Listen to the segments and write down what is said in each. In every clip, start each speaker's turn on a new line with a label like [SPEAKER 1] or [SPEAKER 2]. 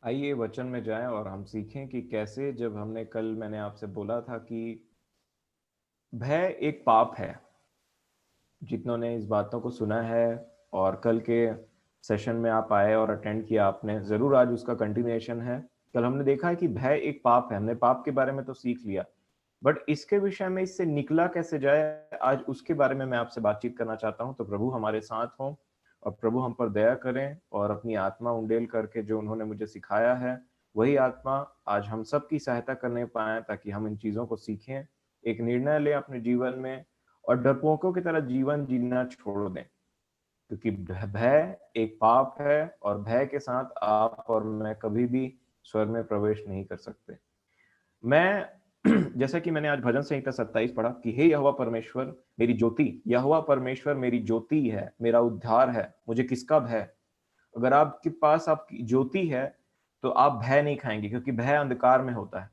[SPEAKER 1] आइए वचन में जाएं और हम सीखें कि कैसे, जब मैंने आपसे बोला था कि भय एक पाप है। जितनों ने इस बातों को सुना है और कल के सेशन में आप आए और अटेंड किया, आपने जरूर आज उसका कंटिन्यूएशन है। कल हमने देखा है कि भय एक पाप है, हमने पाप के बारे में तो सीख लिया, बट इसके विषय में इससे निकला कैसे जाए, आज उसके बारे में मैं आपसे बातचीत करना चाहता हूं। तो प्रभु हमारे साथ हों और प्रभु हम पर दया करें और अपनी आत्मा उंडेल करके जो उन्होंने मुझे सिखाया है वही आत्मा आज हम सब की सहायता करने पाए, ताकि हम इन चीजों को सीखें, एक निर्णय लें अपने जीवन में और डरपोकों की तरह जीवन जीना छोड़ दें। क्योंकि भय एक पाप है और भय के साथ आप और मैं कभी भी स्वर्ग में प्रवेश नहीं कर सकते। मैं जैसा कि मैंने आज भजन संहिता 27 पढ़ा कि हे यहोवा परमेश्वर मेरी ज्योति, यहोवा परमेश्वर मेरी ज्योति है, मेरा उद्धार है, मुझे किसका भय। अगर आपके पास आपकी ज्योति है तो आप भय नहीं खाएंगे, क्योंकि भय अंधकार में होता है।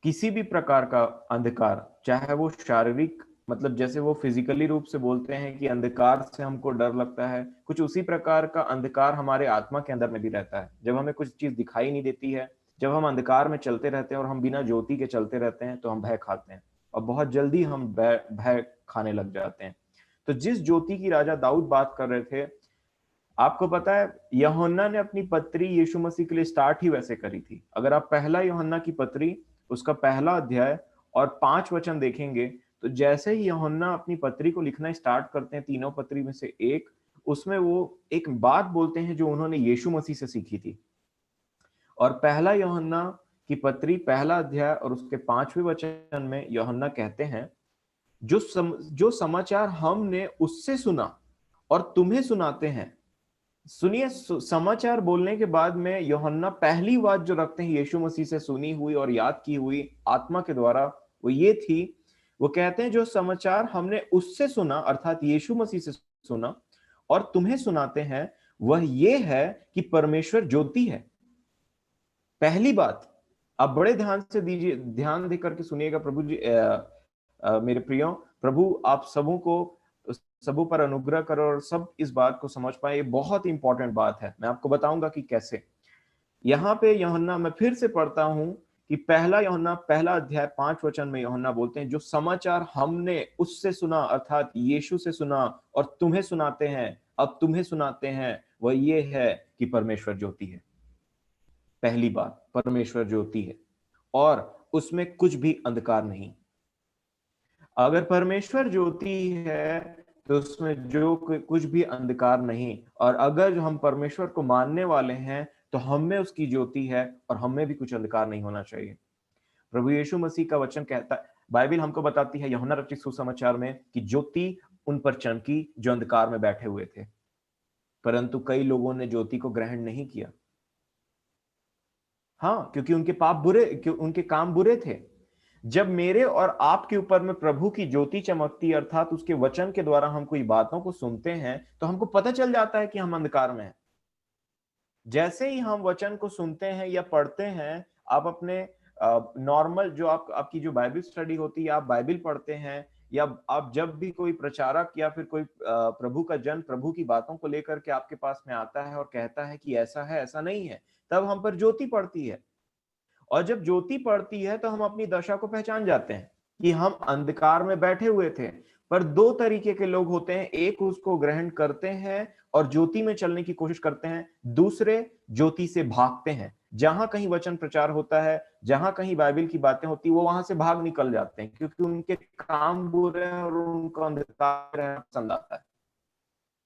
[SPEAKER 1] किसी भी प्रकार का अंधकार, चाहे वो शारीरिक, मतलब जैसे वो फिजिकली रूप से बोलते हैं कि अंधकार से हमको डर लगता है, कुछ उसी प्रकार का अंधकार हमारे आत्मा के अंदर में भी रहता है। जब हमें कुछ चीज दिखाई नहीं देती है, जब हम अंधकार में चलते रहते हैं और हम बिना ज्योति के चलते रहते हैं, तो हम भय खाते हैं और बहुत जल्दी हम भय खाने लग जाते हैं। तो जिस ज्योति की राजा दाऊद बात कर रहे थे, आपको पता है यूहन्ना ने अपनी पत्री यीशु मसीह के लिए स्टार्ट ही वैसे करी थी। अगर आप पहला यूहन्ना की पत्री, उसका पहला अध्याय और 5 वचन देखेंगे, तो जैसे ही यूहन्ना अपनी पत्री को लिखना स्टार्ट करते हैं, तीनों पत्री में से एक, उसमें वो एक बात बोलते हैं जो उन्होंने यीशु मसीह से सीखी थी। और पहला यूहन्ना की पत्री पहला अध्याय और उसके 5वें वचन में यूहन्ना कहते हैं, जो समाचार हमने उससे सुना और तुम्हें सुनाते हैं। सुनिए, समाचार बोलने के बाद में यूहन्ना पहली बात जो रखते हैं यीशु मसीह से सुनी हुई और याद की हुई आत्मा के द्वारा, वो ये थी, वो कहते हैं जो समाचार हमने उससे सुना अर्थात यीशु मसीह से सुना और तुम्हें सुनाते हैं, वह ये है कि परमेश्वर ज्योति है। पहली बात, आप बड़े ध्यान से दीजिए, ध्यान देकर के सुनिएगा प्रभु जी, मेरे प्रियो, प्रभु आप सबों पर अनुग्रह करो और सब इस बात को समझ पाए। ये बहुत इंपॉर्टेंट बात है, मैं आपको बताऊंगा कि कैसे। यहाँ पे यूहन्ना, मैं फिर से पढ़ता हूं कि पहला यूहन्ना पहला अध्याय 5 वचन में यूहन्ना बोलते हैं, जो समाचार हमने उससे सुना अर्थात यीशु से सुना और तुम्हें सुनाते हैं, अब तुम्हें सुनाते हैं, वह ये है कि परमेश्वर ज्योति है। पहली बात, परमेश्वर ज्योति है और उसमें कुछ भी अंधकार नहीं। अगर परमेश्वर ज्योति है तो उसमें जो कुछ भी अंधकार नहीं, और अगर हम परमेश्वर को मानने वाले हैं तो हम में उसकी ज्योति है और हमें भी कुछ अंधकार नहीं होना चाहिए। प्रभु यीशु मसीह का वचन कहता है, बाइबल हमको बताती है यूहन्ना रचित सुसमाचार में, कि ज्योति उन पर चमकी जो अंधकार में बैठे हुए थे, परंतु कई लोगों ने ज्योति को ग्रहण नहीं किया। हाँ, क्योंकि उनके काम बुरे थे। जब मेरे और आपके ऊपर में प्रभु की ज्योति चमकती अर्थात उसके वचन के द्वारा हम कोई बातों को सुनते हैं, तो हमको पता चल जाता है कि हम अंधकार में हैं। जैसे ही हम वचन को सुनते हैं या पढ़ते हैं, आप अपने नॉर्मल जो आपकी जो बाइबल स्टडी होती है, आप बाइबल पढ़ते हैं, या आप जब भी कोई प्रचारक या फिर कोई प्रभु का जन प्रभु की बातों को लेकर के आपके पास में आता है और कहता है कि ऐसा है ऐसा नहीं है, तब हम पर ज्योति पड़ती है। और जब ज्योति पड़ती है तो हम अपनी दशा को पहचान जाते हैं कि हम अंधकार में बैठे हुए थे। पर दो तरीके के लोग होते हैं, एक उसको ग्रहण करते हैं और ज्योति में चलने की कोशिश करते हैं, दूसरे ज्योति से भागते हैं। जहां कहीं वचन प्रचार होता है, जहां कहीं बाइबल की बातें होती है, वो वहां से भाग निकल जाते हैं, क्योंकि उनके काम बुरे हैं और उनको अंधकार रहना पसंद आता है।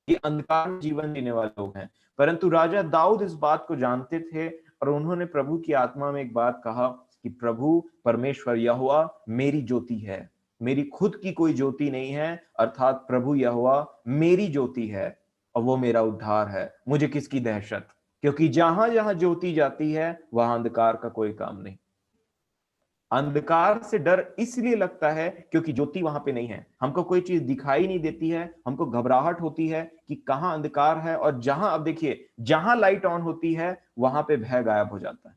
[SPEAKER 1] ये अंधकार में जीवन जीने वाले लोग हैं। परंतु राजा दाऊद इस बात को जानते थे और उन्होंने प्रभु की आत्मा में एक बात कहा कि प्रभु परमेश्वर यहोवा मेरी ज्योति है, मेरी खुद की कोई ज्योति नहीं है, अर्थात प्रभु यहोवा मेरी ज्योति है और वो मेरा उद्धार है, मुझे किसकी दहशत। क्योंकि जहां जहां ज्योति जाती है वहां अंधकार का कोई काम नहीं। अंधकार से डर इसलिए लगता है क्योंकि ज्योति वहां पे नहीं है, हमको कोई चीज दिखाई नहीं देती है, हमको घबराहट होती है कि कहां अंधकार है, और जहां, अब देखिए, जहां लाइट ऑन होती है वहां पे भय गायब हो जाता है।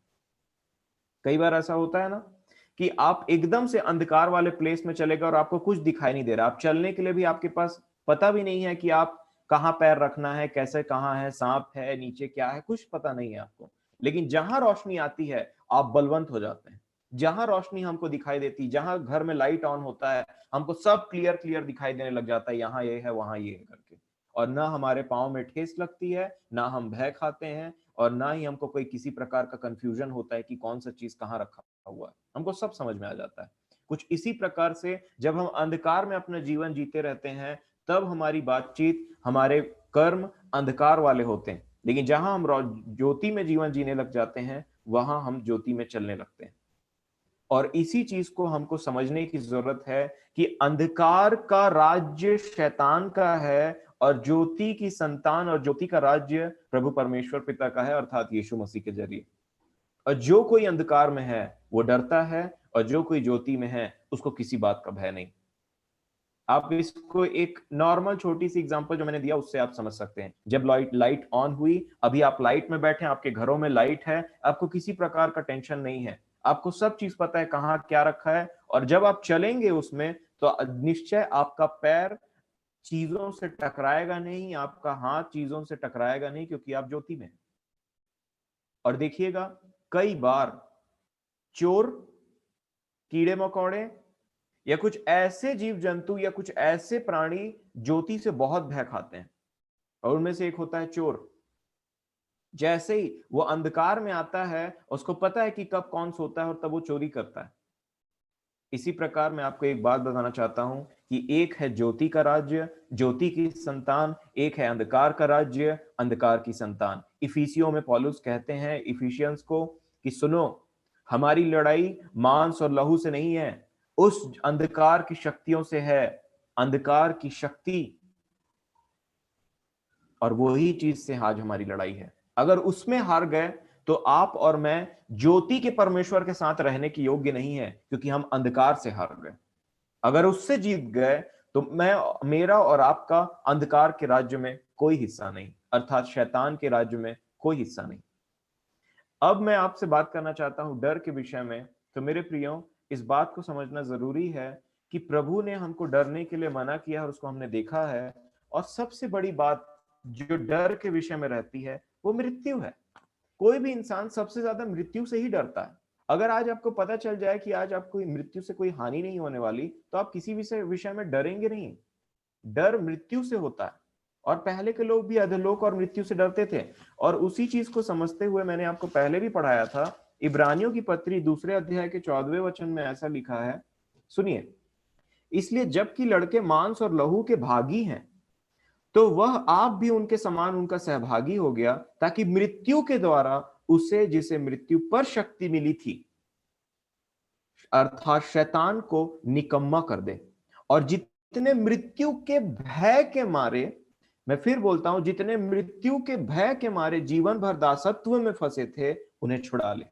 [SPEAKER 1] कई बार ऐसा होता है ना कि आप एकदम से अंधकार वाले प्लेस में चले गए और आपको कुछ दिखाई नहीं दे रहा, आप चलने के लिए भी आपके पास पता भी नहीं है कि आप कहाँ पैर रखना है, कैसे, कहाँ है सांप है, नीचे क्या है, कुछ पता नहीं है आपको। लेकिन जहां रोशनी आती है आप बलवंत हो जाते हैं। जहां रोशनी हमको दिखाई देती, जहां घर में लाइट ऑन होता है, हमको सब क्लियर क्लियर दिखाई देने लग जाता है, यहाँ ये है वहां ये है करके। और ना हमारे पाँव में ठेस लगती है, ना हम भय खाते हैं, और ना ही हमको कोई किसी प्रकार का कंफ्यूजन होता है कि कौन सा चीज कहाँ रखा हुआ है। हमको सब समझ में आ जाता है। कुछ इसी प्रकार से जब हम अंधकार में अपना जीवन जीते रहते हैं, तब हमारी बातचीत, हमारे कर्म अंधकार वाले होते हैं। लेकिन जहां हम ज्योति में जीवन जीने लग जाते हैं, वहां हम ज्योति में चलने लगते हैं। और इसी चीज को हमको समझने की जरूरत है कि अंधकार का राज्य शैतान का है, और ज्योति की संतान और ज्योति का राज्य प्रभु परमेश्वर पिता का है, अर्थात यीशु मसीह के जरिए। और जो कोई अंधकार में है वो डरता है, और जो कोई ज्योति में है उसको किसी बात का भय नहीं। आप इसको एक नॉर्मल छोटी सी एग्जांपल जो मैंने दिया उससे आप समझ सकते हैं। जब लाइट ऑन हुई, अभी आप लाइट में बैठे हैं, आपके घरों में लाइट है, आपको किसी प्रकार का टेंशन नहीं है, आपको सब चीज पता है कहाँ क्या रखा है। और जब आप चलेंगे उसमें तो निश्चय आपका पैर चीजों से टकराएगा नहीं, आपका हाथ चीजों से टकराएगा नहीं, क्योंकि आप ज्योति में हैं। और देखिएगा, कई बार चोर, कीड़े मकोड़े, या कुछ ऐसे जीव जंतु या कुछ ऐसे प्राणी ज्योति से बहुत भय खाते हैं, और उनमें से एक होता है चोर। जैसे ही वो अंधकार में आता है, उसको पता है कि कब कौन सोता है, और तब वो चोरी करता है। इसी प्रकार मैं आपको एक बात बताना चाहता हूं कि एक है ज्योति का राज्य, ज्योति की संतान, एक है अंधकार का राज्य, अंधकार की संतान। इफिसियों में पौलुस कहते हैं इफिशियंस को कि सुनो, हमारी लड़ाई मांस और लहू से नहीं है, उस अंधकार की शक्तियों से है, अंधकार की शक्ति। और वही चीज से आज हमारी लड़ाई है। अगर उसमें हार गए तो आप और मैं ज्योति के परमेश्वर के साथ रहने के योग्य नहीं है, क्योंकि हम अंधकार से हार गए। अगर उससे जीत गए तो मेरा और आपका अंधकार के राज्य में कोई हिस्सा नहीं, अर्थात शैतान के राज्य में कोई हिस्सा नहीं। अब मैं आपसे बात करना चाहता हूं डर के विषय में। तो मेरे प्रियो, इस बात को समझना जरूरी है कि प्रभु ने हमको डरने के लिए मना किया और उसको हमने देखा है। और सबसे बड़ी बात जो डर के विषय में रहती है वो मृत्यु है। कोई भी इंसान सबसे ज्यादा मृत्यु से ही डरता है। अगर आज आपको पता चल जाए कि आज आपको मृत्यु से कोई हानि नहीं होने वाली, तो आप किसी विषय में डरेंगे नहीं। डर मृत्यु से होता है, और पहले के लोग भी अधोलोक और मृत्यु से डरते थे। और उसी चीज को समझते हुए मैंने आपको पहले भी पढ़ाया था, इब्रानियों की पत्री 2 अध्याय के 14वें वचन में ऐसा लिखा है, सुनिए, इसलिए जबकि लड़के मांस और लहू के भागी हैं, तो वह आप भी उनके समान उनका सहभागी हो गया, ताकि मृत्यु के द्वारा उसे, जिसे मृत्यु पर शक्ति मिली थी, अर्थात शैतान को निकम्मा कर दे। और जितने मृत्यु के भय के मारे, मैं फिर बोलता हूं, जितने मृत्यु के भय के मारे जीवन भर दासत्व में फंसे थे, उन्हें छुड़ा ले।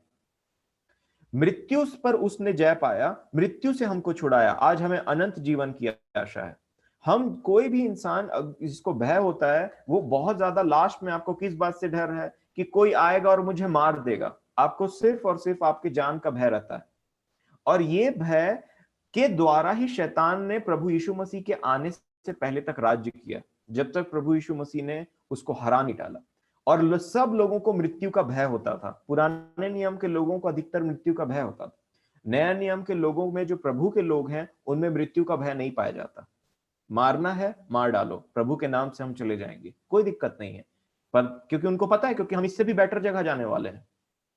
[SPEAKER 1] मृत्यु पर उसने जय पाया, मृत्यु से हमको छुड़ाया, आज हमें अनंत जीवन की आशा है। हम कोई भी इंसान जिसको भय होता है, वो बहुत ज्यादा लास्ट में आपको किस बात से डर है कि कोई आएगा और मुझे मार देगा। आपको सिर्फ और सिर्फ आपकी जान का भय रहता है। और ये भय के द्वारा ही शैतान ने प्रभु यीशु मसीह के आने से पहले तक राज्य किया, जब तक प्रभु यीशु मसीह ने उसको हरा नहीं डाला। और सब लोगों को मृत्यु का भय होता था। पुराने नियम के लोगों को अधिकतर मृत्यु का भय होता था। नया नियम के लोगों में, जो प्रभु के लोग हैं, उनमें मृत्यु का भय नहीं पाया जाता। मारना है मार डालो, प्रभु के नाम से हम चले जाएंगे, कोई दिक्कत नहीं है। पर क्योंकि उनको पता है, क्योंकि हम इससे भी बेटर जगह जाने वाले हैं।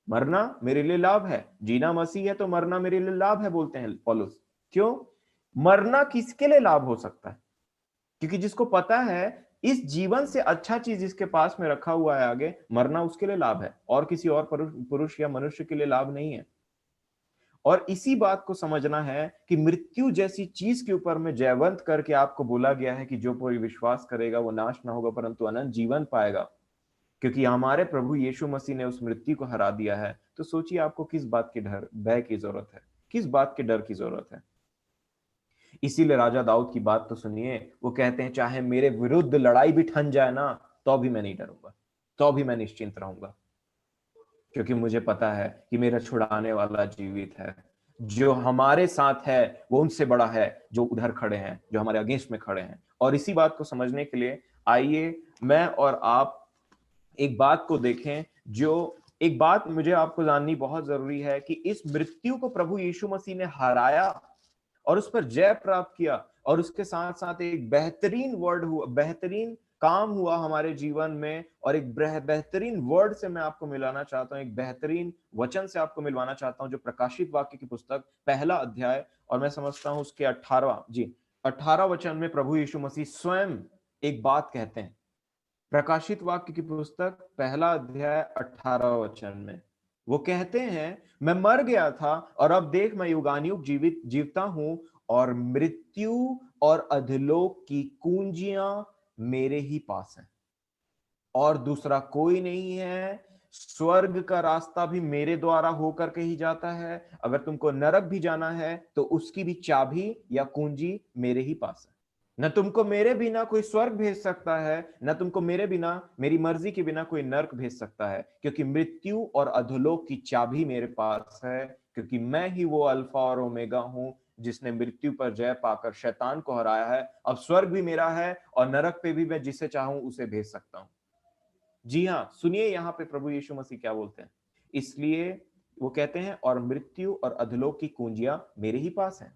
[SPEAKER 1] मरना मेरे लिए लाभ है, जीना मसीह है, तो मरना मेरे लिए लाभ है, बोलते हैं पौलुस। क्यों? मरना किसके लिए लाभ हो सकता है? क्योंकि जिसको पता है इस जीवन से अच्छा चीज जिसके पास में रखा हुआ है आगे, मरना उसके लिए लाभ है, और किसी और पुरुष या मनुष्य के लिए लाभ नहीं है। और इसी बात को समझना है कि मृत्यु जैसी चीज के ऊपर में जयवंत करके आपको बोला गया है कि जो कोई विश्वास करेगा वो नाश ना होगा परंतु अनंत जीवन पाएगा। क्योंकि हमारे प्रभु यीशु मसीह ने उस मृत्यु को हरा दिया है। तो सोचिए आपको किस बात की भय की जरूरत है, किस बात के डर की जरूरत है। इसीलिए राजा दाऊद की बात तो सुनिए, वो कहते हैं चाहे मेरे विरुद्ध लड़ाई भी ठन जाए ना, तो भी मैं नहीं डरूंगा, तो भी मैं निश्चिंत रहूंगा, क्योंकि मुझे पता है कि मेरा छुड़ाने वाला जीवित है। जो हमारे साथ है वो उनसे बड़ा है जो उधर खड़े हैं, जो हमारे अगेंस्ट में खड़े हैं। और इसी बात को समझने के लिए आइए मैं और आप एक बात को देखें, जो एक बात मुझे आपको जाननी बहुत जरूरी है कि इस मृत्यु को प्रभु यीशु मसीह ने हराया और उस पर जय प्राप्त किया, और उसके साथ साथ एक बेहतरीन वर्ड हुआ, बेहतरीन काम हुआ हमारे जीवन में, और एक बेहतरीन वर्ड से मैं आपको मिलाना चाहता हूं, एक बेहतरीन वचन से आपको मिलवाना चाहता हूं, जो प्रकाशित वाक्य की पुस्तक पहला अध्याय, और मैं समझता हूं उसके 18 वचन में प्रभु यीशु मसीह स्वयं एक बात कहते हैं। प्रकाशित वाक्य की पुस्तक पहला अध्याय 18 वचन में वो कहते हैं, मैं मर गया था और अब देख मैं युगानुयुग जीवता हूं, और मृत्यु और अधोलोक की कुंजियां मेरे ही पास हैं, और दूसरा कोई नहीं है। स्वर्ग का रास्ता भी मेरे द्वारा होकर के ही जाता है। अगर तुमको नरक भी जाना है तो उसकी भी चाबी या कुंजी मेरे ही पास है। न तुमको मेरे बिना कोई स्वर्ग भेज सकता है, न तुमको मेरे बिना, मेरी मर्जी के बिना कोई नरक भेज सकता है, क्योंकि मृत्यु और अधोलोक की चाबी मेरे पास है, क्योंकि मैं ही वो अल्फा और ओमेगा हूं जिसने मृत्यु पर जय पाकर शैतान को हराया है। अब स्वर्ग भी मेरा है और नरक पे भी मैं जिसे चाहूं उसे भेज सकता हूं। जी हां, सुनिए यहां पे प्रभु यीशु मसीह क्या बोलते हैं। इसलिए वो कहते हैं, और मृत्यु और अधोलोक की कुंजियां मेरे ही पास हैं।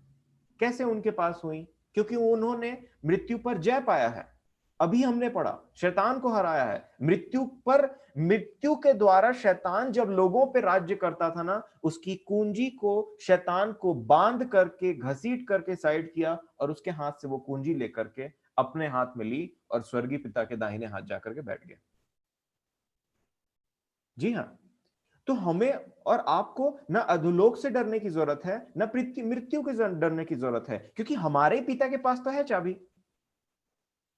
[SPEAKER 1] कैसे उनके पास हुई? क्योंकि उन्होंने मृत्यु पर जय पाया है। अभी हमने पढ़ा, शैतान को हराया है मृत्यु पर। मृत्यु के द्वारा शैतान जब लोगों पे राज्य करता था ना, उसकी कुंजी को शैतान को बांध करके, घसीट करके साइड किया, और उसके हाथ से वो कुंजी लेकर के अपने हाथ में ली और स्वर्गीय पिता के दाहिने हाथ जाकर के बैठ गया। जी हाँ, तो हमें और आपको न अधोलोक से डरने की जरूरत है, न मृत्यु के डरने की जरूरत है, क्योंकि हमारे पिता के पास तो है चाबी।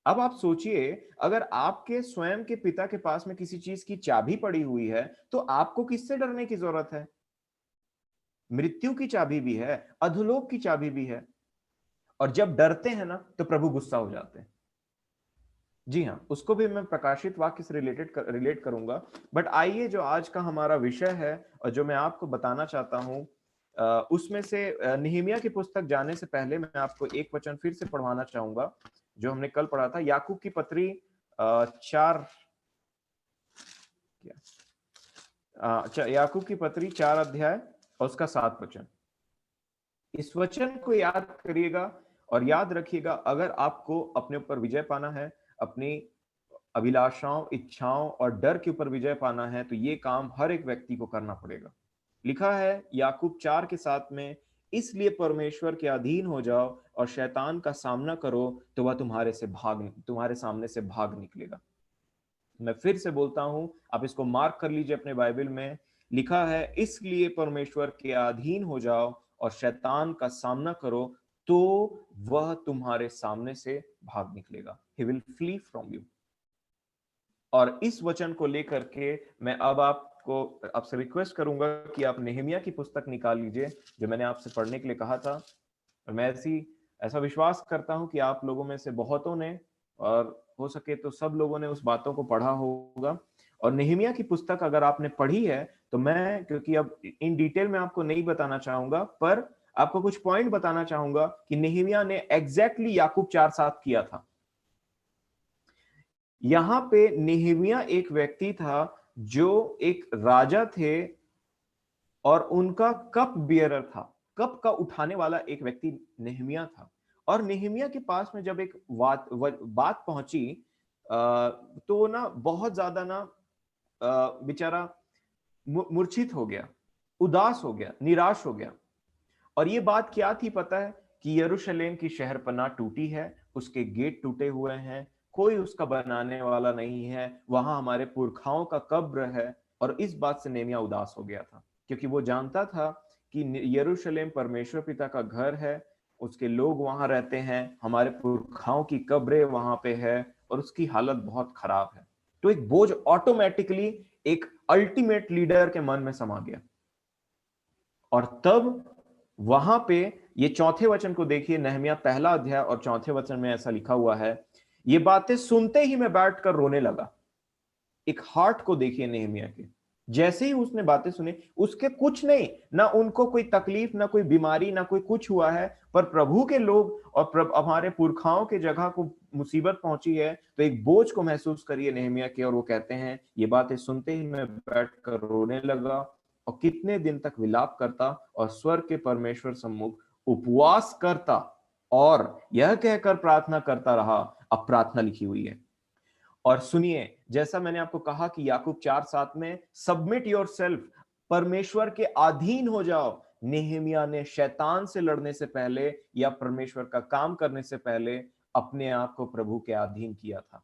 [SPEAKER 1] अब आप सोचिए, अगर आपके स्वयं के पिता के पास में किसी चीज की चाबी पड़ी हुई है, तो आपको किससे डरने की जरूरत है? मृत्यु की चाबी भी है, अधोलोक की चाबी भी है। और जब डरते हैं ना, तो प्रभु गुस्सा हो जाते हैं। जी हाँ, उसको भी मैं प्रकाशित वाक्य से रिलेट करूंगा। बट आइए, जो आज का हमारा विषय है और जो मैं आपको बताना चाहता हूं, उसमें से नहमीया की पुस्तक जाने से पहले मैं आपको एक वचन फिर से पढ़वाना चाहूंगा, जो हमने कल पढ़ा था। याकूब की पत्री 4 याकूब की पत्री 4 अध्याय और उसका 7 वचन। इस वचन को याद करिएगा और याद रखिएगा। अगर आपको अपने ऊपर विजय पाना है, अपनी अभिलाषाओं, इच्छाओं और डर के ऊपर विजय पाना है, तो ये काम हर एक व्यक्ति को करना पड़ेगा। लिखा है याकूब 4 के 7 में, इसलिए परमेश्वर के अधीन हो जाओ और शैतान का सामना करो, तो वह तुम्हारे सामने से भाग निकलेगा। मैं फिर से बोलता हूं, आप इसको मार्क कर लीजिए अपने बाइबल में। लिखा है, इसलिए परमेश्वर के अधीन हो जाओ और शैतान का सामना करो, तो वह तुम्हारे सामने से भाग निकलेगा। He will flee from you. और इस वचन को लेकर के मैं अब आपसे रिक्वेस्ट करूंगा कि आप नहमीया की पुस्तक निकाल लीजिए, जो मैंने आपसे पढ़ने के लिए कहा था। और मैं ऐसा विश्वास करता हूं कि आप लोगों में से बहुतों ने, और हो सके तो सब लोगों ने उस बातों को पढ़ा होगा। और नहमीया की पुस्तक अगर आपने पढ़ी है, तो मैं, क्योंकि अब इन डिटेल में आपको नहीं बताना चाहूंगा, पर आपको कुछ पॉइंट बताना चाहूंगा कि नहमीया ने एग्जैक्टली याकूब 4:7 किया था। यहां पे नेहमिया एक व्यक्ति था जो एक राजा थे, और उनका कप बियरर था, कप का उठाने वाला एक व्यक्ति नेहमिया था। और नेहमिया के पास में जब एक बात पहुंची, तो ना बहुत ज्यादा ना बेचारा मूर्छित हो गया, उदास हो गया, निराश हो गया। और ये बात क्या थी पता है? कि यरूशलेम की शहरपनाह टूटी है, उसके गेट टूटे हुए हैं, कोई उसका बनाने वाला नहीं है, वहां हमारे पुरखाओं का कब्र है। और इस बात से नेहमिया उदास हो गया था, क्योंकि वो जानता था कि यरूशलेम परमेश्वर पिता का घर है, उसके लोग वहां रहते हैं, हमारे पुरखाओं की कब्रें वहां पे है, और उसकी हालत बहुत खराब है। तो एक बोझ ऑटोमेटिकली एक अल्टीमेट लीडर के मन में समा गया। और तब वहां पे ये चौथे वचन को देखिए, नहमिया पहला अध्याय और चौथे वचन में ऐसा लिखा हुआ है, ये बातें सुनते ही मैं बैठकर रोने लगा। एक हार्ट को देखिए नहमिया के, जैसे ही उसने बातें सुनी, उसके कुछ नहीं, ना उनको कोई तकलीफ, ना कोई बीमारी, ना कोई कुछ हुआ है, पर प्रभु के लोग और हमारे पुरखाओं के जगह को मुसीबत पहुंची है तो एक बोझ को महसूस करिए नेहमिया के, और वो कहते हैं ये बातें सुनते ही मैं बैठकर रोने लगा और कितने दिन तक विलाप करता और स्वर्ग के परमेश्वर सम्मुख उपवास करता और यह कहकर प्रार्थना करता रहा। अब प्रार्थना लिखी हुई है। और सुनिए, जैसा मैंने आपको कहा कि याकूब 4:7 में सबमिट योरसेल्फ, परमेश्वर के अधीन हो जाओ। नेहमिया ने शैतान से लड़ने से पहले या परमेश्वर का काम करने से पहले अपने आप को प्रभु के अधीन किया था।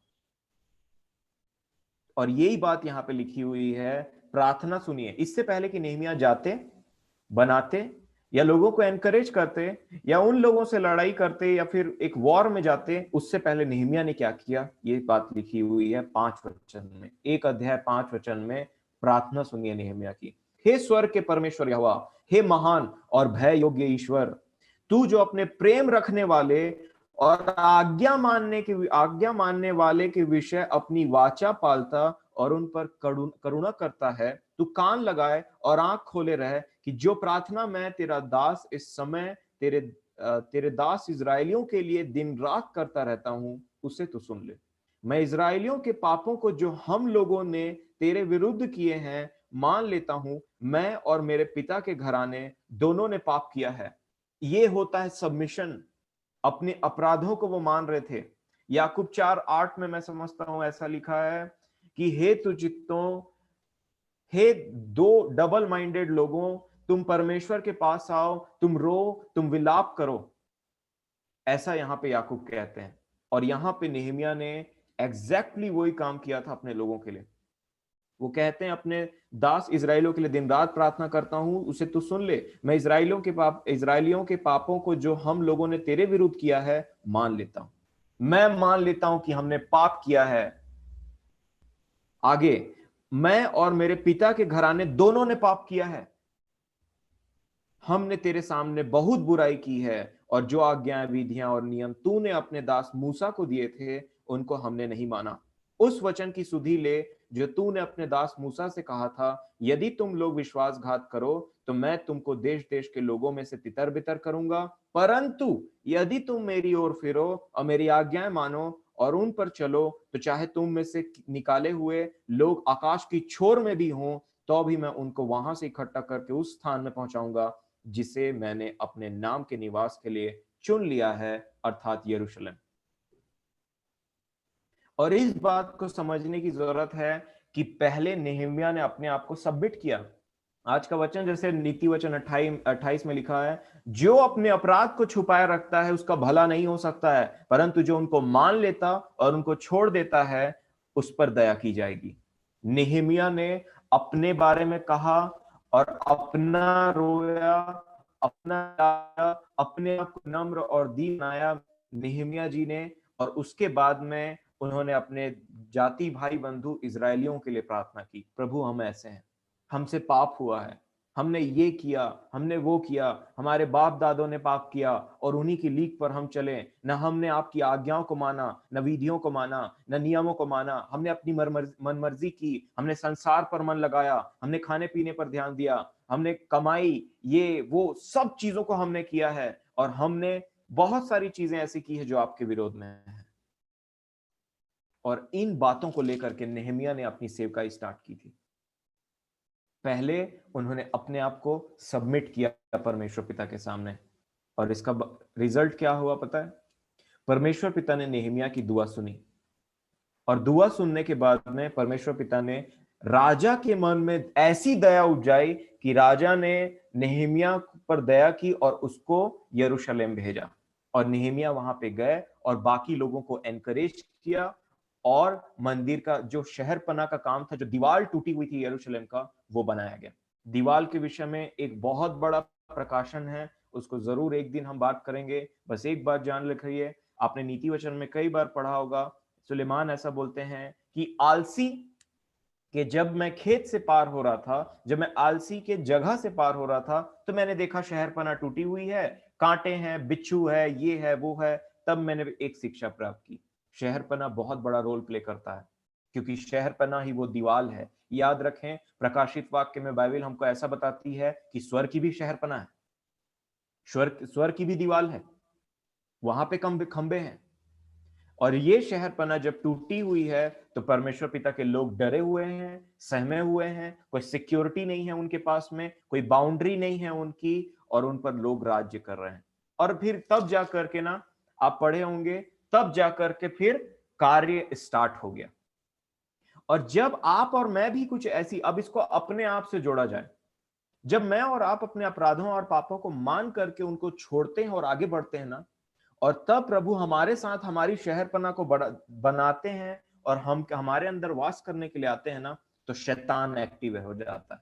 [SPEAKER 1] और यही बात यहां पे लिखी हुई है। प्रार्थना सुनिए, इससे पहले कि नेहमिया जाते, बनाते या लोगों को एनकरेज करते या उन लोगों से लड़ाई करते या फिर एक वॉर में जाते, उससे पहले नेहमिया ने क्या किया, ये बात लिखी हुई है 5 वचन में, 1 अध्याय 5 वचन में। प्रार्थना सुनिए नेहमिया की। हे स्वर्ग के परमेश्वर यहोवा, हे महान और भय योग्य ईश्वर, तू जो अपने प्रेम रखने वाले और आज्ञा मानने वाले के विषय अपनी वाचा पालता और उन पर करुणा करता है, तू कान लगाए और आंख खोले रहे कि जो प्रार्थना मैं तेरा दास इस समय तेरे दास इजरायलियों के लिए दिन रात करता रहता हूं, उसे तू सुन ले। मैं इजरायलियों के पापों को जो हम लोगों ने तेरे विरुद्ध किए हैं मान लेता हूं। मैं और मेरे पिता के घराने दोनों ने पाप किया है। ये होता है सबमिशन। अपने अपराधों को वो मान रहे थे। याकूब 4:8 में मैं समझता हूं ऐसा लिखा है कि हे तुझित्तों, हे दो डबल माइंडेड लोगों, तुम परमेश्वर के पास आओ, तुम रो, तुम विलाप करो। ऐसा यहां पे याकूब कहते हैं। और यहां पे नेहमिया ने एग्जैक्टली वही काम किया था अपने लोगों के लिए। वो कहते हैं अपने दास इजराइलियों के लिए दिन रात प्रार्थना करता हूं, उसे तू सुन ले। मैं इजराइलियों के पापों को जो हम लोगों ने तेरे विरुद्ध किया है मान लेता हूं। मैं मान लेता हूं कि हमने पाप किया है। आगे, मैं और मेरे पिता के घराने दोनों ने पाप किया है। हमने तेरे सामने बहुत बुराई की है और जो आज्ञाएं, विधियां और नियम तूने अपने दास मूसा को दिए थे उनको हमने नहीं माना। उस वचन की सुधि ले जो तूने अपने दास मूसा से कहा था, यदि तुम लोग विश्वासघात करो तो मैं तुमको देश देश के लोगों में से तितर बितर करूंगा, परंतु यदि तुम मेरी ओर फिरो और मेरी आज्ञाएं मानो और उन पर चलो तो चाहे तुम में से निकाले हुए लोग आकाश की छोर में भी हों तो भी मैं उनको वहां से इकट्ठा करके उस स्थान में पहुंचाऊंगा जिसे मैंने अपने नाम के निवास के लिए चुन लिया है, अर्थात यरूशलेम। और इस बात को समझने की जरूरत है कि पहले नेहमिया ने अपने आप को सबमिट किया। आज का वचन जैसे नीति वचन 28 में लिखा है, जो अपने अपराध को छुपाए रखता है उसका भला नहीं हो सकता है, परंतु जो उनको मान लेता और उनको छोड़ देता है उस पर दया की जाएगी। नेहमिया ने अपने बारे में कहा और अपना रोया, अपना लाया, अपने आप को नम्र और दीन बनाया नेहमिया जी ने। और उसके बाद में उन्होंने अपने जाति भाई बंधु इजरायलियों के लिए प्रार्थना की, प्रभु हम ऐसे हैं, हमसे पाप हुआ है, हमने ये किया, हमने वो किया, हमारे बाप दादों ने पाप किया और उन्हीं की लीक पर हम चले। न हमने आपकी आज्ञाओं को माना, न विधियों को माना, न नियमों को माना। हमने अपनी मनमर्जी की, हमने संसार पर मन लगाया, हमने खाने पीने पर ध्यान दिया, हमने कमाई, ये वो सब चीजों को हमने किया है और हमने बहुत सारी चीजें ऐसी की है जो आपके विरोध में है। और इन बातों को लेकर के नेहमिया ने अपनी सेवकाई स्टार्ट की थी। पहले उन्होंने अपने आप को सबमिट किया परमेश्वर पिता के सामने, और इसका रिजल्ट क्या हुआ पता है? परमेश्वर पिता ने नेहमिया की दुआ सुनी, और दुआ सुनने के बाद में परमेश्वर पिता ने राजा के मन में ऐसी दया उपजाई कि राजा ने नेहमिया पर दया की और उसको यरूशलेम भेजा। और नेहमिया वहां पे गए और बाकी लोगों को एनकरेज किया, और मंदिर का जो शहरपना का काम था, जो दीवार टूटी हुई थी यरूशलेम का, वो बनाया गया। दीवार के विषय में एक बहुत बड़ा प्रकाशन है, उसको जरूर एक दिन हम बात करेंगे। बस एक बात जान रखिए, आपने नीति वचन में कई बार पढ़ा होगा, सुलेमान ऐसा बोलते हैं कि आलसी कि जब मैं खेत से पार हो रहा था, जब मैं आलसी के जगह से पार हो रहा था, तो मैंने देखा शहरपना टूटी हुई है, कांटे हैं, बिच्छू है, ये है, वो है। तब मैंने एक शिक्षा प्राप्त की, शहरपना बहुत बड़ा रोल प्ले करता है, क्योंकि शहरपना ही वो दीवाल है। याद रखें, प्रकाशित वाक्य में बाइबल हमको ऐसा बताती है कि स्वर्ग की भी शहरपना है, स्वर्ग की भी दीवाल है, वहां पे खंबे हैं। और ये शहरपना जब टूटी हुई है तो परमेश्वर पिता के लोग डरे हुए हैं, सहमे हुए हैं, कोई सिक्योरिटी नहीं है उनके पास में, कोई बाउंड्री नहीं है उनकी, और उन पर लोग राज्य कर रहे हैं। और फिर तब जा करके ना, आप पढ़े होंगे, तब जा करके फिर कार्य स्टार्ट हो गया। और जब आप और मैं भी कुछ ऐसी, अब इसको अपने आप से जोड़ा जाए, जब मैं और आप अपने अपराधों और पापों को मान करके उनको छोड़ते हैं और आगे बढ़ते हैं ना, और तब प्रभु हमारे साथ हमारी शहरपना को बड़ा बनाते हैं और हम हमारे अंदर वास करने के लिए आते हैं ना, तो शैतान एक्टिव हो जाता है।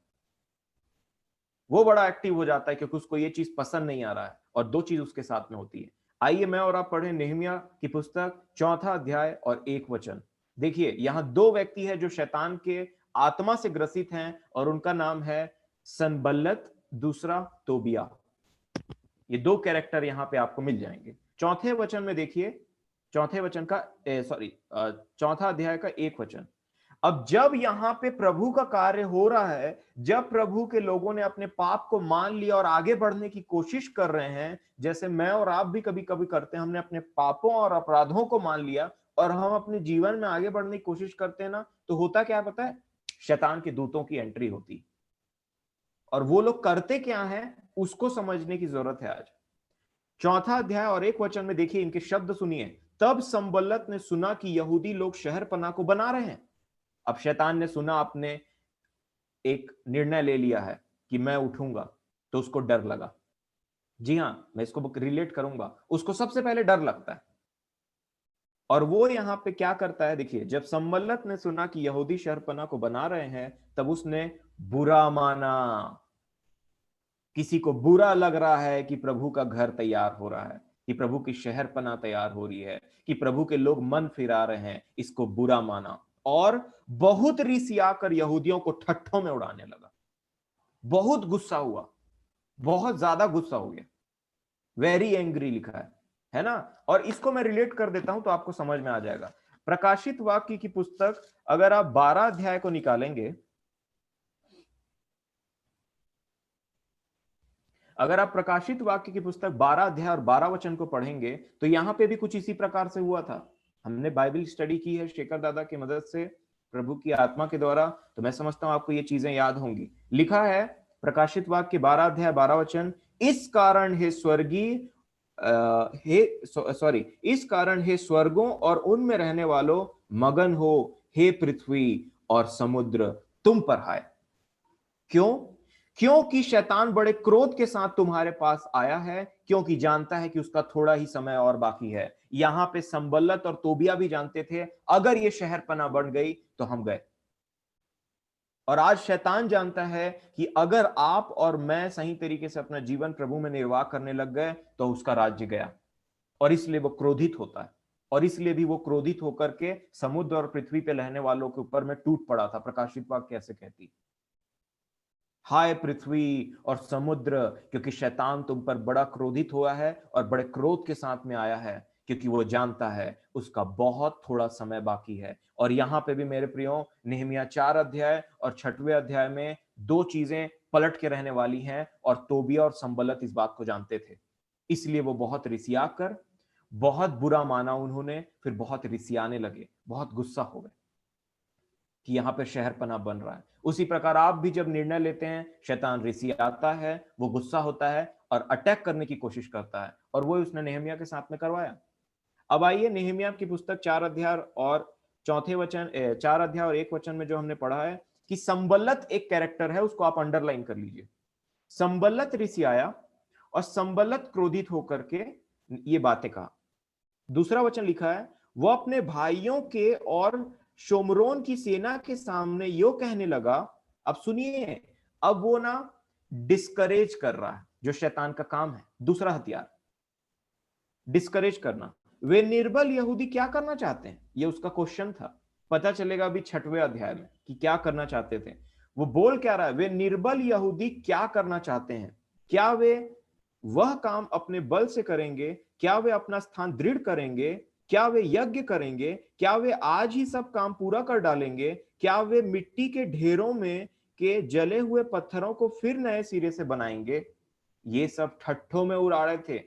[SPEAKER 1] वो बड़ा एक्टिव हो जाता है क्योंकि उसको ये चीज पसंद नहीं आ रहा है, और दो चीज उसके साथ में होती है। आइए मैं और आप पढ़ें नेहमिया की पुस्तक 4 अध्याय और 1 वचन। देखिए यहां दो व्यक्ति है जो शैतान के आत्मा से ग्रसित हैं, और उनका नाम है सनबल्लत, दूसरा तोबिया। ये दो कैरेक्टर यहां पे आपको मिल जाएंगे। 4 वचन में देखिए, चौथे वचन का सॉरी 4 अध्याय का 1 वचन। अब जब यहां पे प्रभु का कार्य हो रहा है, जब प्रभु के लोगों ने अपने पाप को मान लिया और आगे बढ़ने की कोशिश कर रहे हैं, जैसे मैं और आप भी कभी कभी करते हैं, हमने अपने पापों और अपराधों को मान लिया और हम अपने जीवन में आगे बढ़ने की कोशिश करते हैं ना, तो होता क्या पता है? शैतान के दूतों की एंट्री होती। और वो लोग करते क्या है उसको समझने की जरूरत है आज। 4 अध्याय और 1 वचन में देखिए, इनके शब्द सुनिए। तब संबल्लत ने सुना कि यहूदी लोग शहर पना को बना रहे हैं। अब शैतान ने सुना, आपने एक निर्णय ले लिया है कि मैं उठूंगा, तो उसको डर लगा। जी हां, मैं इसको रिलेट करूंगा, उसको सबसे पहले डर लगता है। और वो यहां पे क्या करता है, देखिए, जब संबल्लत ने सुना कि यहूदी शहरपना को बना रहे हैं, तब उसने बुरा माना। किसी को बुरा लग रहा है कि प्रभु का घर तैयार हो रहा है, कि प्रभु की शहरपना तैयार हो रही है, कि प्रभु के लोग मन फिरा रहे हैं, इसको बुरा माना और बहुत रिसिया कर यहूदियों को ठट्ठों में उड़ाने लगा। बहुत गुस्सा हुआ, बहुत ज्यादा गुस्सा हो गया। वेरी एंग्री लिखा है ना। और इसको मैं रिलेट कर देता हूं तो आपको समझ में आ जाएगा। प्रकाशित वाक्य की पुस्तक, अगर आप 12 अध्याय को निकालेंगे, अगर आप प्रकाशित वाक्य की पुस्तक 12 अध्याय और 12 वचन को पढ़ेंगे, तो यहां पे भी कुछ इसी प्रकार से हुआ था। हमने बाइबल स्टडी की है शेखर दादा की मदद से, प्रभु की आत्मा के द्वारा, तो मैं समझता हूं आपको ये चीजें याद होंगी। लिखा है प्रकाशित वाक्य 12 अध्याय 12 वचन, इस कारण हे स्वर्गीय हे सॉरी इस कारण हे स्वर्गों और उनमें रहने वालों मगन हो, हे पृथ्वी और समुद्र तुम पर हाय। क्यों? क्योंकि शैतान बड़े क्रोध के साथ तुम्हारे पास आया है, क्योंकि जानता है कि उसका थोड़ा ही समय और बाकी है। यहां पे संबल्लत और तोबिया भी जानते थे, अगर ये शहर पना बन गई तो हम गए। और आज शैतान जानता है कि अगर आप और मैं सही तरीके से अपना जीवन प्रभु में निर्वाह करने लग गए, तो उसका राज्य गया। और इसलिए वो क्रोधित होता है, और इसलिए भी वो क्रोधित होकर के समुद्र और पृथ्वी पे रहने वालों के ऊपर में टूट पड़ा था। प्रकाशित वाक्य कैसे कहती, हाय पृथ्वी और समुद्र, क्योंकि शैतान तुम पर बड़ा क्रोधित हुआ है और बड़े क्रोध के साथ में आया है, क्योंकि वो जानता है उसका बहुत थोड़ा समय बाकी है। और यहां पे भी मेरे प्रियो, नेहमिया 4 अध्याय और 6वें अध्याय में दो चीजें पलट के रहने वाली हैं, और तोबिया और संबलत इस बात को जानते थे। इसलिए वो बहुत रिसिया कर, बहुत बुरा माना उन्होंने, फिर बहुत रिसियाने लगे, बहुत गुस्सा हो गए कि यहां पर शहरपना बन रहा है। उसी प्रकार आप भी जब निर्णय लेते हैं, शैतान रिसियाता है, वो गुस्सा होता है और अटैक करने की कोशिश करता है, और वो उसने नेहमिया के साथ में करवाया। अब आइए नेहमिया की पुस्तक 4 अध्याय और 1 वचन में जो हमने पढ़ा है कि संबल्लत एक कैरेक्टर है, उसको आप अंडरलाइन कर लीजिए। संबल्लत रिसियाया और संबल्लत क्रोधित होकर के ये बातें कहा। दूसरा वचन लिखा है, वो अपने भाइयों के और शोमरोन की सेना के सामने यो कहने लगा। अब सुनिए, अब वो ना डिस्करेज कर रहा है, जो शैतान का काम है, दूसरा हथियार, डिस्करेज करना। वे निर्बल यहूदी क्या करना चाहते हैं, ये उसका क्वेश्चन था। पता चलेगा अभी 6वें अध्याय में कि क्या करना चाहते थे। वो बोल क्या रहा है, वे निर्बल यहूदी क्या करना चाहते हैं? क्या वे वह काम अपने बल से करेंगे? क्या वे अपना स्थान दृढ़ करेंगे? क्या वे यज्ञ करेंगे? क्या वे आज ही सब काम पूरा कर डालेंगे? क्या वे मिट्टी के ढेरों में के जले हुए पत्थरों को फिर नए सिरे से बनाएंगे? ये सब ठट्ठों में उड़ा रहे थे,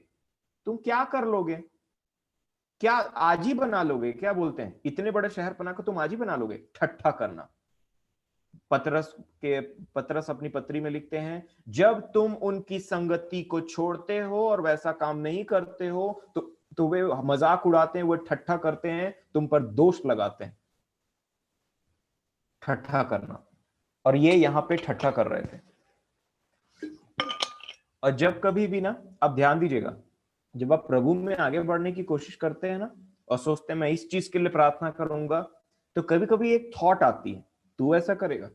[SPEAKER 1] तुम क्या कर लोगे? क्या आज ही बना लोगे? क्या बोलते हैं, इतने बड़े शहर पना को तुम आज ही बना लोगे? ठट्ठा करना। पतरस अपनी पत्री में लिखते हैं, जब तुम उनकी संगति को छोड़ते हो और वैसा काम नहीं करते हो तो वे मजाक उड़ाते हैं, वो ठट्ठा करते हैं, तुम पर दोष लगाते हैं। ठट्ठा करना। और ये यहां पे ठट्ठा कर रहे थे। और जब कभी भी ना, आप ध्यान दीजिएगा, जब आप प्रभु में आगे बढ़ने की कोशिश करते हैं ना और सोचते हैं मैं इस चीज के लिए प्रार्थना करूंगा, तो कभी कभी एक थॉट आती है, तू ऐसा करेगा।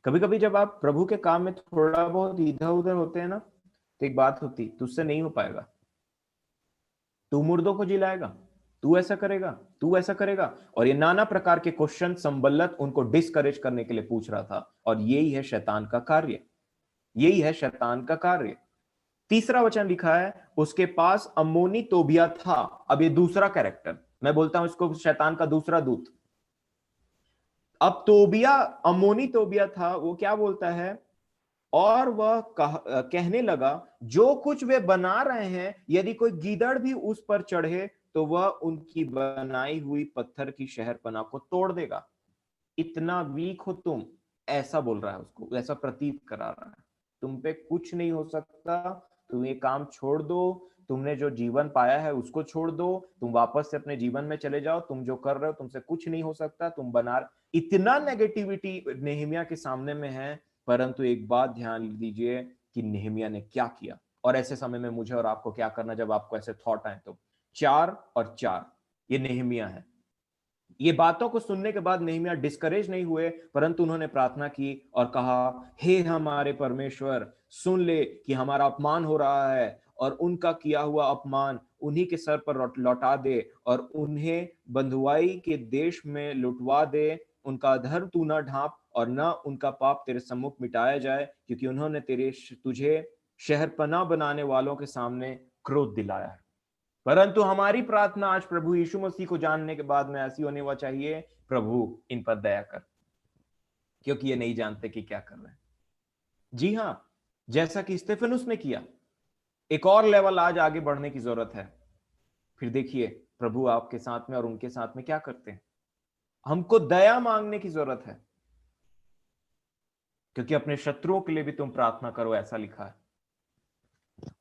[SPEAKER 1] कभी कभी जब आप प्रभु के काम में थोड़ा बहुत इधर उधर होते हैं ना, तो एक बात होती, तुझसे नहीं हो पाएगा, तू मुर्दों को जिलाएगा, तू ऐसा करेगा, तू ऐसा करेगा। और ये नाना प्रकार के क्वेश्चन संबल्लत उनको डिस्करेज करने के लिए पूछ रहा था। और यही है शैतान का कार्य, यही है शैतान का कार्य। तीसरा वचन लिखा है, उसके पास अम्मोनी तोबिया था। अब ये दूसरा कैरेक्टर, मैं बोलता हूं इसको शैतान का दूसरा दूत। अब तोबिया, अम्मोनी तोबिया था, वो क्या बोलता है, और वह कहने लगा, जो कुछ वे बना रहे हैं, यदि कोई गीदड़ भी उस पर चढ़े तो वह उनकी बनाई हुई पत्थर की शहरपनाह को तोड़ देगा। इतना वीक हो तुम, ऐसा बोल रहा है उसको, ऐसा प्रतीत करा रहा है, तुम पे कुछ नहीं हो सकता, तुम ये काम छोड़ दो, तुमने जो जीवन पाया है उसको छोड़ दो, तुम वापस से अपने जीवन में चले जाओ, तुम जो कर रहे हो तुमसे कुछ नहीं हो सकता, तुम बना। इतना नेगेटिविटी नेहमिया के सामने में है। परंतु एक बात ध्यान दीजिए कि नेहमिया ने क्या किया, और ऐसे समय में मुझे और आपको क्या करना जब आपको ऐसे थॉट आए। तो 4 और 4 ये नेहमिया है। ये बातों को सुनने के बाद नेहमिया डिस्करेज नहीं हुए, परंतु उन्होंने प्रार्थना की और कहा, हे हमारे परमेश्वर, सुन ले कि हमारा अपमान हो रहा है, और उनका किया हुआ अपमान उन्हीं के सर पर लौटा दे, और उन्हें बंधुआई के देश में लुटवा दे। उनका अधर्म तू न ढांप, और न उनका पाप तेरे सम्मुख मिटाया जाए, क्योंकि उन्होंने तुझे शहरपनाह बनाने वालों के सामने क्रोध दिलाया है। परंतु हमारी प्रार्थना आज प्रभु यीशु मसीह को जानने के बाद में ऐसी होने वा चाहिए, प्रभु इन पर दया कर, क्योंकि ये नहीं जानते कि क्या कर रहे हैं। जी हां, जैसा कि स्तेफनुस ने किया, एक और लेवल आज आगे बढ़ने की जरूरत है। फिर देखिए प्रभु आपके साथ में और उनके साथ में क्या करते हैं। हमको दया मांगने की जरूरत है, क्योंकि अपने शत्रुओं के लिए भी तुम प्रार्थना करो, ऐसा लिखा है।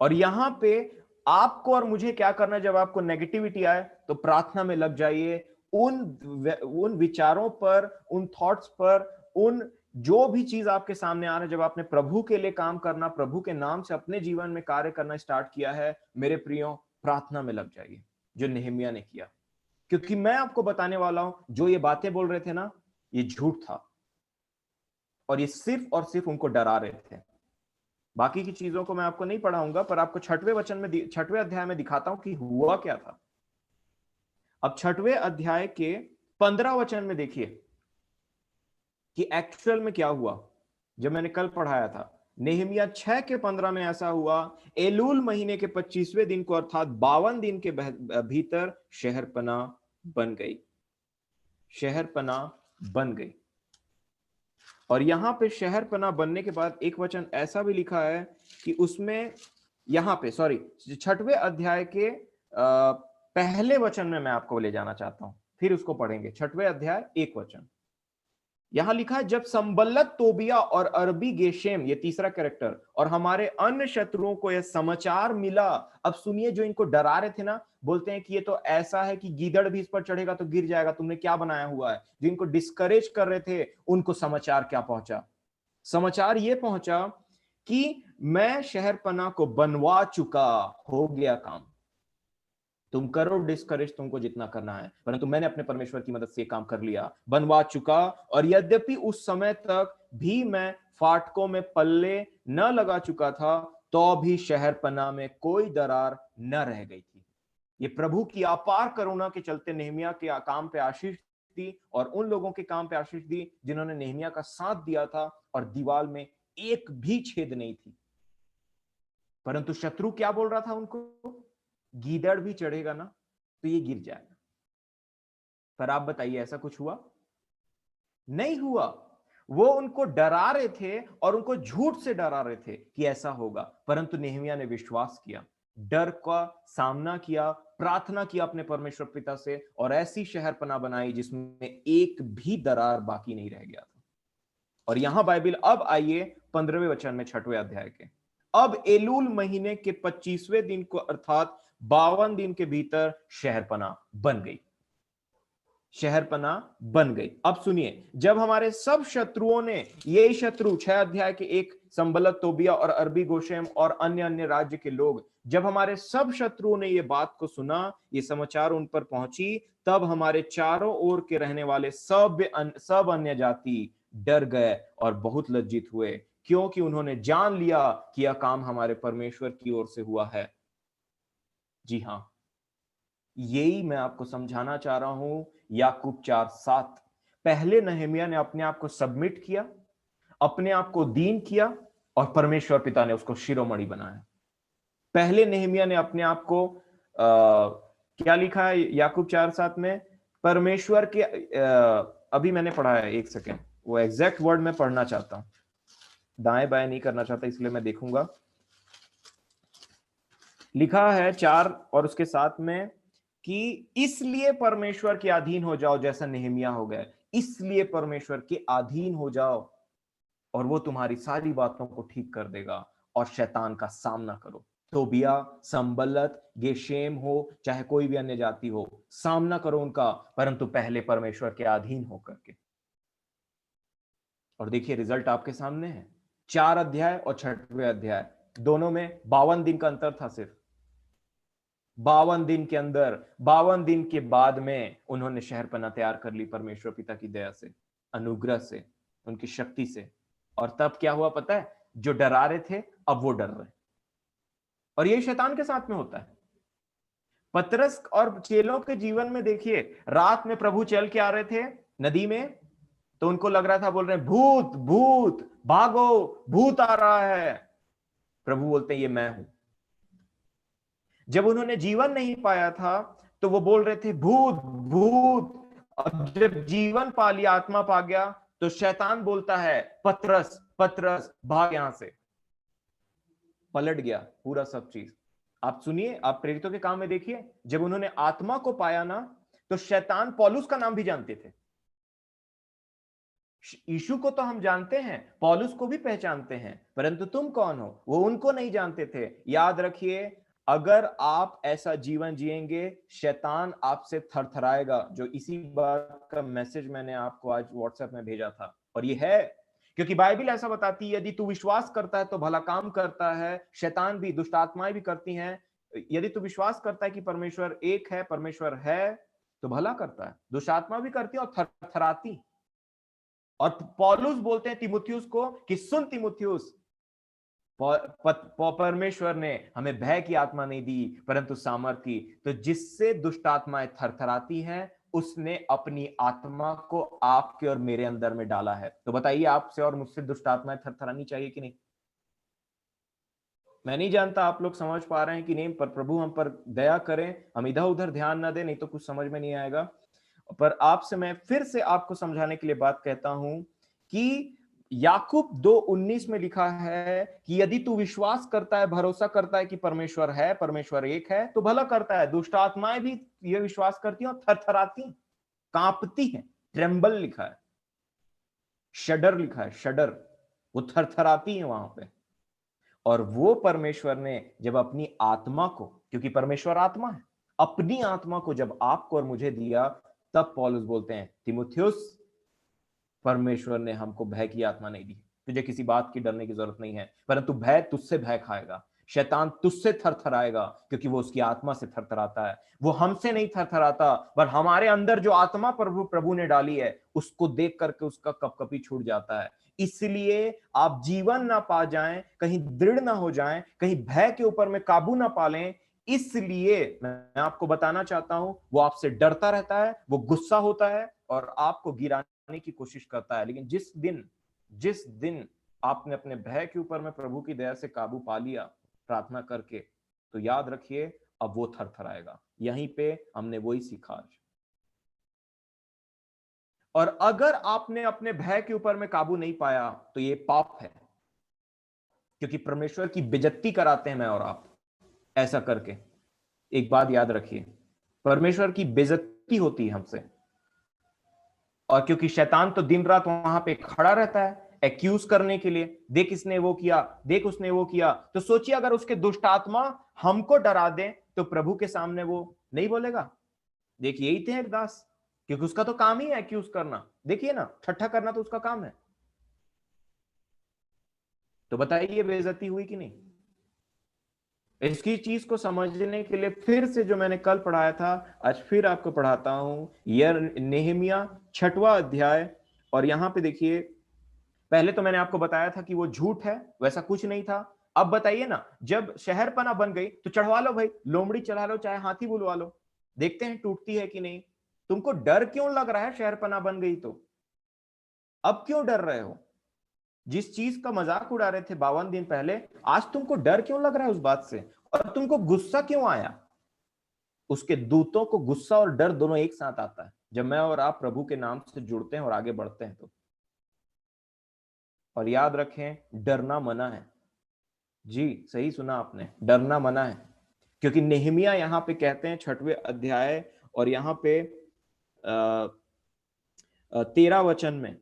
[SPEAKER 1] और यहां पे आपको और मुझे क्या करना है, जब आपको नेगेटिविटी आए तो प्रार्थना में लग जाइए। उन विचारों पर, उन थॉट्स पर, उन जो भी चीज आपके सामने आ रहा है, जब आपने प्रभु के लिए काम करना, प्रभु के नाम से अपने जीवन में कार्य करना स्टार्ट किया है, मेरे प्रियो, प्रार्थना में लग जाइए, जो नेहमिया ने किया। क्योंकि मैं आपको बताने वाला हूं, जो ये बातें बोल रहे थे ना, ये झूठ था, और ये सिर्फ और सिर्फ उनको डरा रहे थे। बाकी की चीजों को मैं आपको नहीं पढ़ाऊंगा, पर आपको 6वें अध्याय में दिखाता हूं कि हुआ क्या था। अब 6वें अध्याय के 15 वचन में देखिए कि एक्चुअल में क्या हुआ। जब मैंने कल पढ़ाया था, नेहमिया 6 के 15 में ऐसा हुआ, एलूल महीने के 25वें दिन को, अर्थात 52 दिन के भीतर शहरपनाह बन गई, शहरपनाह बन गई। और यहां पे शहरपनाह बनने के बाद एक वचन ऐसा भी लिखा है कि उसमें, यहां पे 6वें अध्याय के पहले वचन में मैं आपको ले जाना चाहता हूं, फिर उसको पढ़ेंगे। 6वें अध्याय 1 वचन, यहां लिखा है, जब संबल्लत तोबिया और अरबी गेशेम, ये तीसरा कैरेक्टर, और हमारे अन्य शत्रुओं को यह समाचार मिला। अब सुनिए, जो इनको डरा रहे थे ना, बोलते हैं कि ये तो ऐसा है कि गीदड़ भी इस पर चढ़ेगा तो गिर जाएगा, तुमने क्या बनाया हुआ है। जो इनको डिस्करेज कर रहे थे, उनको समाचार क्या पहुंचा? समाचार ये पहुंचा कि मैं शहरपनाह को बनवा चुका, हो गया काम। तुम करो डिस्करेज, तुमको जितना करना है, परंतु मैंने अपने परमेश्वर की मदद से काम कर लिया, बनवा चुका। और यद्यपि उस समय तक भी मैं फाटकों में पल्ले न लगा चुका था, तो भी शहरपनाह में कोई दरार न रह गई थी। ये प्रभु की अपार करुणा के चलते नेहमिया के काम पे आशीष दी, और उन लोगों के काम पे आशीष दी जिन्होंने नेहमिया का साथ दिया था, और दीवार में एक भी छेद नहीं थी। परंतु शत्रु क्या बोल रहा था उनको, गीदड़ भी चढ़ेगा ना तो ये गिर जाएगा। पर आप बताइए, ऐसा कुछ हुआ? नहीं हुआ। वो उनको डरा रहे थे, और उनको झूठ से डरा रहे थे कि ऐसा होगा, परंतु नेहमिया ने विश्वास किया, डर का सामना किया, प्रार्थना किया अपने परमेश्वर पिता से और ऐसी शहरपनाह बनाई जिसमें एक भी दरार बाकी नहीं रह गया था। और यहां बाइबल, अब आइए 15वें वचन में 6वें अध्याय के, अब एलूल महीने के 25वें दिन को अर्थात 52 दिन के भीतर शहरपनाह बन गई। शहरपनाह बन गई। अब सुनिए, जब हमारे सब शत्रुओं ने, ये शत्रु 6 अध्याय के एक संबलत, तोबिया और अरबी गोशेम और अन्य अन्य राज्य के लोग, जब हमारे सब शत्रुओं ने ये बात को सुना, ये समाचार उन पर पहुंची, तब हमारे चारों ओर के रहने वाले सब अन्य जाति डर गए और बहुत लज्जित हुए, क्योंकि उन्होंने जान लिया कि यह काम हमारे परमेश्वर की ओर से हुआ है। जी हां, यही मैं आपको समझाना चाह रहा हूं। याकूब 4:7, पहले नहमिया ने अपने आप को सबमिट किया, अपने आप को दीन किया और परमेश्वर पिता ने उसको शिरोमणि बनाया। पहले नहमिया ने अपने आप को क्या लिखा है याकूब 4:7 में, परमेश्वर के अभी मैंने पढ़ा है, एक सेकेंड, वो एग्जैक्ट वर्ड मैं पढ़ना चाहता हूं, दाएं बाएं नहीं करना चाहता, इसलिए मैं देखूंगा। लिखा है 4 और उसके 7 में कि इसलिए परमेश्वर के अधीन हो जाओ, जैसा नेहमिया हो गया। इसलिए परमेश्वर के अधीन हो जाओ और वो तुम्हारी सारी बातों को ठीक कर देगा, और शैतान का सामना करो। तोबिया, संबलत, गेशेम हो, चाहे कोई भी अन्य जाति हो, सामना करो उनका, परंतु पहले परमेश्वर के अधीन होकर के। और देखिए रिजल्ट आपके सामने है। 4 अध्याय और 6वें अध्याय दोनों में 52 दिन का अंतर था। सिर्फ 52 दिन के अंदर, 52 दिन के बाद में उन्होंने शहरपनाह तैयार कर ली परमेश्वर पिता की दया से, अनुग्रह से, उनकी शक्ति से। और तब क्या हुआ पता है? जो डरा रहे थे अब वो डर रहे। और यही शैतान के साथ में होता है। पतरस और चेलों के जीवन में देखिए, रात में प्रभु चल के आ रहे थे नदी में, तो उनको लग रहा था, बोल रहे हैं भूत भूत भागो, भूत आ रहा है। प्रभु बोलते हैं ये मैं हूं। जब उन्होंने जीवन नहीं पाया था तो वो बोल रहे थे भूत भूत। अब जब जीवन पा लिया, आत्मा पा गया, तो शैतान बोलता है पतरस पतरस भाग यहां से। पलट गया पूरा सब चीज। आप सुनिए, आप प्रेरितों के काम में देखिए, जब उन्होंने आत्मा को पाया ना, तो शैतान पौलुस का नाम भी जानते थे। यीशु को तो हम जानते हैं, पौलुस को भी पहचानते हैं, परंतु तुम कौन हो वो उनको नहीं जानते थे। याद रखिए, अगर आप ऐसा जीवन जिएंगे, शैतान आपसे थरथराएगा। जो इसी बात का मैसेज मैंने आपको आज व्हाट्सएप में भेजा था, और ये है क्योंकि बाइबल ऐसा बताती है, यदि तू विश्वास करता है तो भला काम करता है। शैतान भी, दुष्ट आत्माएं भी करती हैं। यदि तू विश्वास करता है कि परमेश्वर एक है, परमेश्वर है, तो भला करता है। दुष्ट आत्मा भी करती है और थरथराती। और पौलुस बोलते हैं तिमुथियुस को कि सुन तिमुथियुस, परमेश्वर ने हमें भय की आत्मा नहीं दी परंतु सामर्थ की। तो जिससे दुष्ट आत्माएं थरथराती हैं, उसने अपनी आत्मा को आपके और मेरे अंदर में डाला है। तो बताइए, आपसे और मुझसे दुष्ट आत्माएं थरथरानी चाहिए कि नहीं? मैं नहीं जानता आप लोग समझ पा रहे हैं कि नहीं, पर प्रभु हम पर दया करें, हम इधर उधर ध्यान ना दें, नहीं तो कुछ समझ में नहीं आएगा। पर आपसे मैं फिर से आपको समझाने के लिए बात कहता हूं कि याकूब 2:19 में लिखा है कि यदि तू विश्वास करता है, भरोसा करता है कि परमेश्वर है, परमेश्वर एक है, तो भला करता है। दुष्ट आत्माएं भी यह विश्वास करती हैं और थरथराती, कांपती हैं। ट्रेम्बल लिखा है, शडर लिखा है, शडर, वो थरथराती है वहां पे। और वो परमेश्वर ने जब अपनी आत्मा को, क्योंकि परमेश्वर आत्मा है, अपनी आत्मा को जब आपको और मुझे दिया, तब पौलुस बोलते हैं तिमुथियुस, परमेश्वर ने हमको भय की आत्मा नहीं दी। तुझे किसी बात की डरने की जरूरत नहीं है, परंतु भय तुझसे भय खाएगा, शैतान तुझसे थरथराएगा, क्योंकि वो उसकी आत्मा से थरथराता है। वो हमसे नहीं थरथराता, पर हमारे अंदर जो आत्मा प्रभु ने डाली है, उसको देख करके उसका कपकपी छूट जाता है। इसलिए आप जीवन ना पा जाएं, कहीं दृढ़ ना हो जाएं, कहीं भय के ऊपर में काबू ना पा लें। इसलिए मैं आपको बताना चाहता हूं, वो आपसे डरता रहता है, वो गुस्सा होता है और आपको गिराने की कोशिश करता है। लेकिन जिस दिन आपने अपने भय के ऊपर में प्रभु की दया से काबू पा लिया प्रार्थना करके, तो याद रखिए अब वो थरथराएगा। यहीं पे हमने वही सीखा आज। और अगर आपने अपने भय के ऊपर में काबू नहीं पाया तो ये पाप है, क्योंकि परमेश्वर की बेइज्जती कराते हैं मैं और आप ऐसा करके। एक बात याद रखिए, परमेश्वर की बेइज्जती होती है हमसे, और क्योंकि शैतान तो दिन रात वहां पे खड़ा रहता है एक्यूज करने के लिए, देख इसने वो किया, देख उसने वो किया, तो सोचिए अगर उसके दुष्ट आत्मा हमको डरा दे तो प्रभु के सामने वो नहीं बोलेगा। देखिए यही थे एक दास, क्योंकि उसका तो काम ही है एक्यूज करना, देखिए ना, ठट्ठा करना तो उसका काम है। तो बताइए बेइज्जती हुई कि नहीं? इसकी चीज को समझने के लिए फिर से जो मैंने कल पढ़ाया था आज फिर आपको पढ़ाता हूं, यह नेहमिया 6वां अध्याय। और यहां पे देखिए, पहले तो मैंने आपको बताया था कि वो झूठ है, वैसा कुछ नहीं था। अब बताइए ना, जब शहरपना बन गई तो चढ़वा लो भाई, लोमड़ी चढ़ा लो, चाहे हाथी बुलवा लो, देखते हैं टूटती है कि नहीं। तुमको डर क्यों लग रहा है शहरपना बन गई तो? अब क्यों डर रहे हो? जिस चीज का मजाक उड़ा रहे थे 52 दिन पहले, आज तुमको डर क्यों लग रहा है उस बात से? और तुमको गुस्सा क्यों आया? उसके दूतों को गुस्सा और डर दोनों एक साथ आता है जब मैं और आप प्रभु के नाम से जुड़ते हैं और आगे बढ़ते हैं तो। और याद रखें, डरना मना है। जी सही सुना आपने, डरना मना है। क्योंकि नेहमिया यहां पे कहते हैं 6वें अध्याय और यहां पे 13 वचन में,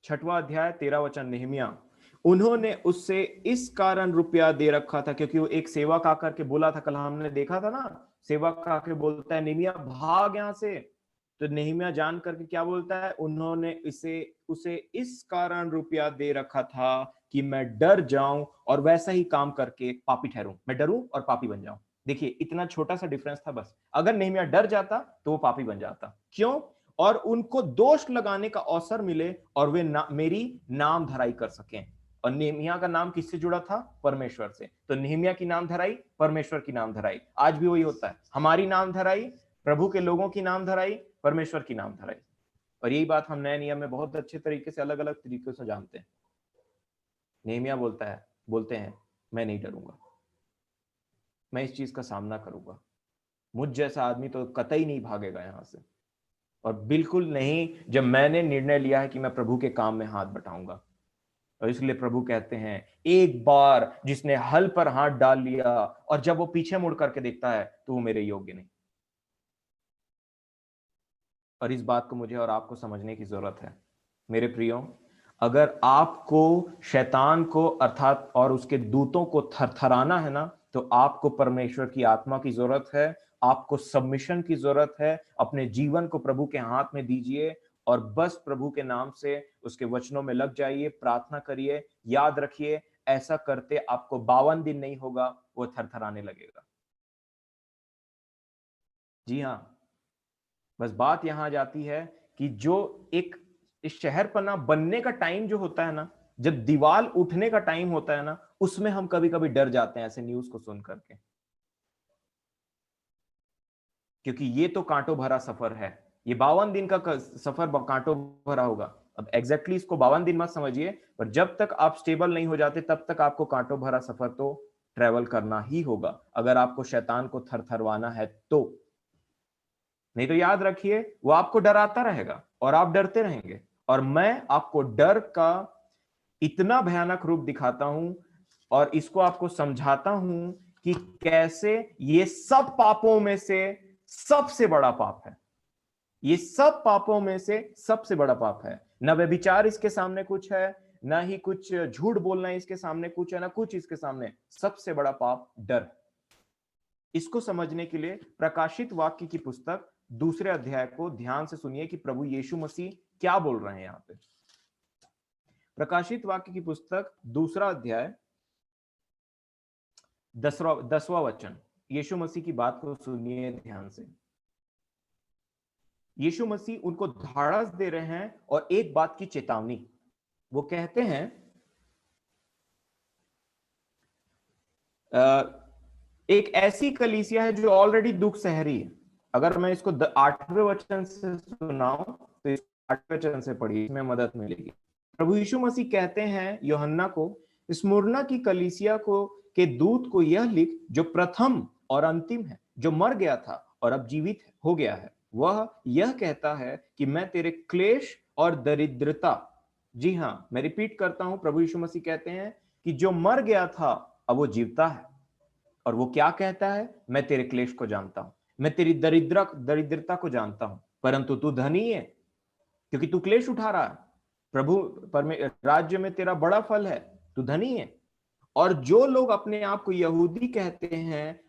[SPEAKER 1] 6वां अध्याय 13 वचन, नेहमिया, उन्होंने उससे इस कारण रुपया दे रखा था, क्योंकि वो एक सेवक आकर के बोला था, कल हमने देखा था ना, सेवक आके बोलता है नेहमिया भाग यहां से। तो नेहमिया जान करके क्या बोलता है, उन्होंने इसे उसे इस कारण रुपया दे रखा था कि मैं डर जाऊं और वैसा ही काम करके पापी ठहरूं, मैं डरूं और पापी बन जाऊं। देखिए इतना छोटा सा डिफरेंस था बस, अगर नेहमिया डर जाता तो वो पापी बन जाता। क्यों? और उनको दोष लगाने का अवसर मिले और वे मेरी नाम धराई कर सकें। और नेहमिया का नाम किससे जुड़ा था? परमेश्वर से। तो नेहमिया की नाम धराई, परमेश्वर की नाम धराई। आज भी वही होता है, हमारी नाम धराई, प्रभु के लोगों की नाम धराई, परमेश्वर की नाम धराई। और यही बात हम नए नियम में बहुत अच्छे तरीके से अलग अलग तरीकों से जानते हैं। नेहमिया बोलते हैं मैं नहीं डरूंगा, मैं इस चीज का सामना करूंगा, मुझ जैसा आदमी तो कतई नहीं भागेगा यहां से। और बिल्कुल नहीं, जब मैंने निर्णय लिया है कि मैं प्रभु के काम में हाथ बटाऊंगा। और इसलिए प्रभु कहते हैं, एक बार जिसने हल पर हाथ डाल लिया और जब वो पीछे मुड़ करके देखता है तो वो मेरे योग्य नहीं। और इस बात को मुझे और आपको समझने की जरूरत है मेरे प्रियो। अगर आपको शैतान को अर्थात और उसके दूतों को थरथराना है ना, तो आपको परमेश्वर की आत्मा की जरूरत है, आपको सबमिशन की जरूरत है। अपने जीवन को प्रभु के हाथ में दीजिए और बस प्रभु के नाम से उसके वचनों में लग जाइए, प्रार्थना करिए। याद रखिए, ऐसा करते आपको 52 दिन नहीं होगा, वो थरथराने लगेगा। जी हाँ, बस बात यहां आ जाती है कि जो एक इस शहरपना बनने का टाइम जो होता है ना, जब दीवार उठने का टाइम होता है ना, उसमें हम कभी कभी डर जाते हैं ऐसे न्यूज को सुन करके, क्योंकि ये तो कांटों भरा सफर है। ये 52 दिन का सफर कांटों भरा होगा। अब एग्जैक्टली इसको 52 दिन मत समझिए, पर जब तक आप स्टेबल नहीं हो जाते तब तक आपको कांटों भरा सफर तो ट्रेवल करना ही होगा, अगर आपको शैतान को थरथरवाना है तो। नहीं तो याद रखिए, वो आपको डराता रहेगा और आप डरते रहेंगे। और मैं आपको डर का इतना भयानक रूप दिखाता हूं और इसको आपको समझाता हूं कि कैसे ये सब पापों में से सबसे बड़ा पाप है। ये सब पापों में से सबसे बड़ा पाप है। न व्यभिचार इसके सामने कुछ है, ना ही कुछ झूठ बोलना इसके सामने कुछ है, ना कुछ इसके सामने। सबसे बड़ा पाप डर। इसको समझने के लिए प्रकाशित वाक्य की पुस्तक 2 अध्याय को ध्यान से सुनिए कि प्रभु यीशु मसीह क्या बोल रहे हैं यहां पे। प्रकाशित वाक्य की पुस्तक 2 अध्याय 10वां वचन, यीशु मसीह की बात को सुनिए ध्यान से। यीशु मसीह उनको धाड़स दे रहे हैं और एक बात की चेतावनी। वो कहते हैं एक ऐसी कलीसिया है जो ऑलरेडी दुख सह रही है। अगर मैं इसको 8वें वचन से सुनाऊं तो इस 8वें वचन से पढ़िए, इसमें मदद मिलेगी। प्रभु यीशु मसीह कहते हैं यूहन्ना को, स्मुरना की कलीसिया को के दूत को यह लिख, जो प्रथम और अंतिम है, जो मर गया था और अब जीवित हो गया है। वह यह कहता है कि मैं तेरे क्लेश और दरिद्रता, जी हां मैं रिपीट करता हूं, प्रभु यीशु मसीह कहते हैं कि जो मर गया था अब वो जीवता है, और वो क्या कहता है, मैं तेरे क्लेश को जानता हूं, मैं तेरी दरिद्रता को जानता हूं, परंतु तू धनी है क्योंकि तू क्लेश उठा रहा है। प्रभु राज्य में तेरा बड़ा फल है, तू धनी है। और जो लोग अपने आप को यहूदी कहते हैं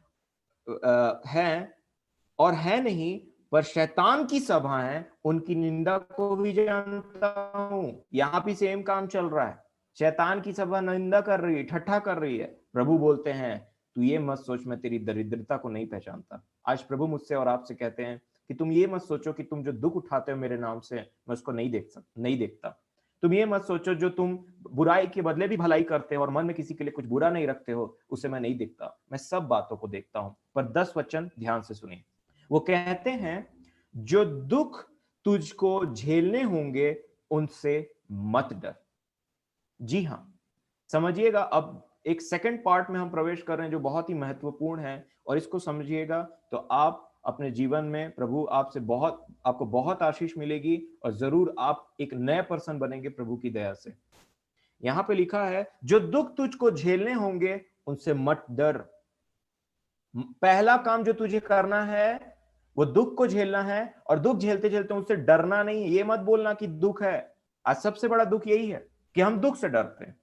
[SPEAKER 1] और है नहीं पर शैतान की सभा है, उनकी निंदा को भी जानता हूं। यहां भी सेम काम चल रहा है। शैतान की सभा निंदा कर रही है, ठट्ठा कर रही है। प्रभु बोलते हैं तू ये मत सोच मैं तेरी दरिद्रता को नहीं पहचानता। आज प्रभु मुझसे और आपसे कहते हैं कि तुम ये मत सोचो कि तुम जो दुख उठाते हो मेरे नाम से मैं उसको नहीं देखता। तुम ये मत सोचो जो तुम बुराई के बदले भी भलाई करते हो और मन में किसी के लिए कुछ बुरा नहीं रखते हो, उसे मैं नहीं देखता। मैं सब बातों को देखता हूं। पर 10 वचन ध्यान से सुनिए। वो कहते हैं जो दुख तुझको झेलने होंगे उनसे मत डर। जी हां, समझिएगा। अब एक सेकंड पार्ट में हम प्रवेश कर रहे हैं जो बहुत ही महत्वपूर्ण है, और इसको समझिएगा तो आप अपने जीवन में प्रभु आपको बहुत आशीष मिलेगी और जरूर आप एक नए पर्सन बनेंगे प्रभु की दया से। यहां पे लिखा है जो दुख तुझको झेलने होंगे उनसे मत डर। पहला काम जो तुझे करना है वो दुख को झेलना है, और दुख झेलते झेलते उससे डरना नहीं। ये मत बोलना कि दुख है। आज सबसे बड़ा दुख यही है कि हम दुख से डरते हैं।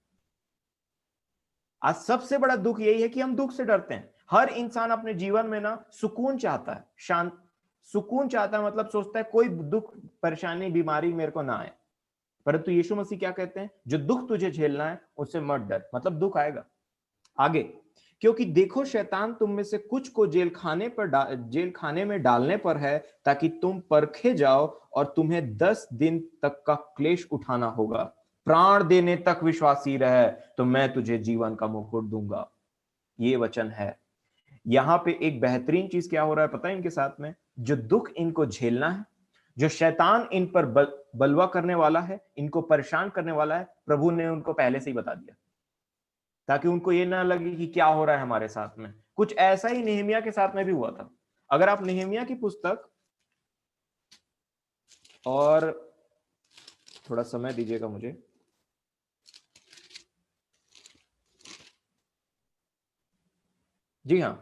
[SPEAKER 1] आज सबसे बड़ा दुख यही है कि हम दुख से डरते हैं। हर इंसान अपने जीवन में ना सुकून चाहता है, शांत सुकून चाहता है, मतलब सोचता है कोई दुख परेशानी बीमारी मेरे को ना आए। परंतु यीशु मसीह क्या कहते हैं, जो दुख तुझे झेलना है उससे मत डर। मतलब दुख आएगा आगे, क्योंकि देखो शैतान तुम में से कुछ को जेल खाने में डालने पर है, ताकि तुम परखे जाओ और तुम्हें 10 दिन तक का क्लेश उठाना होगा। प्राण देने तक विश्वासी रहे तो मैं तुझे जीवन का मुकुट दूंगा। ये वचन है। यहां पे एक बेहतरीन चीज क्या हो रहा है पता है इनके साथ में, जो दुख इनको झेलना है, जो शैतान इन पर बलवा करने वाला है, इनको परेशान करने वाला है, प्रभु ने उनको पहले से ही बता दिया, ताकि उनको ये ना लगे कि क्या हो रहा है हमारे साथ में। कुछ ऐसा ही नेहमिया के साथ में भी हुआ था। अगर आप नेहमिया की पुस्तक, और थोड़ा समय दीजिएगा मुझे, जी हां,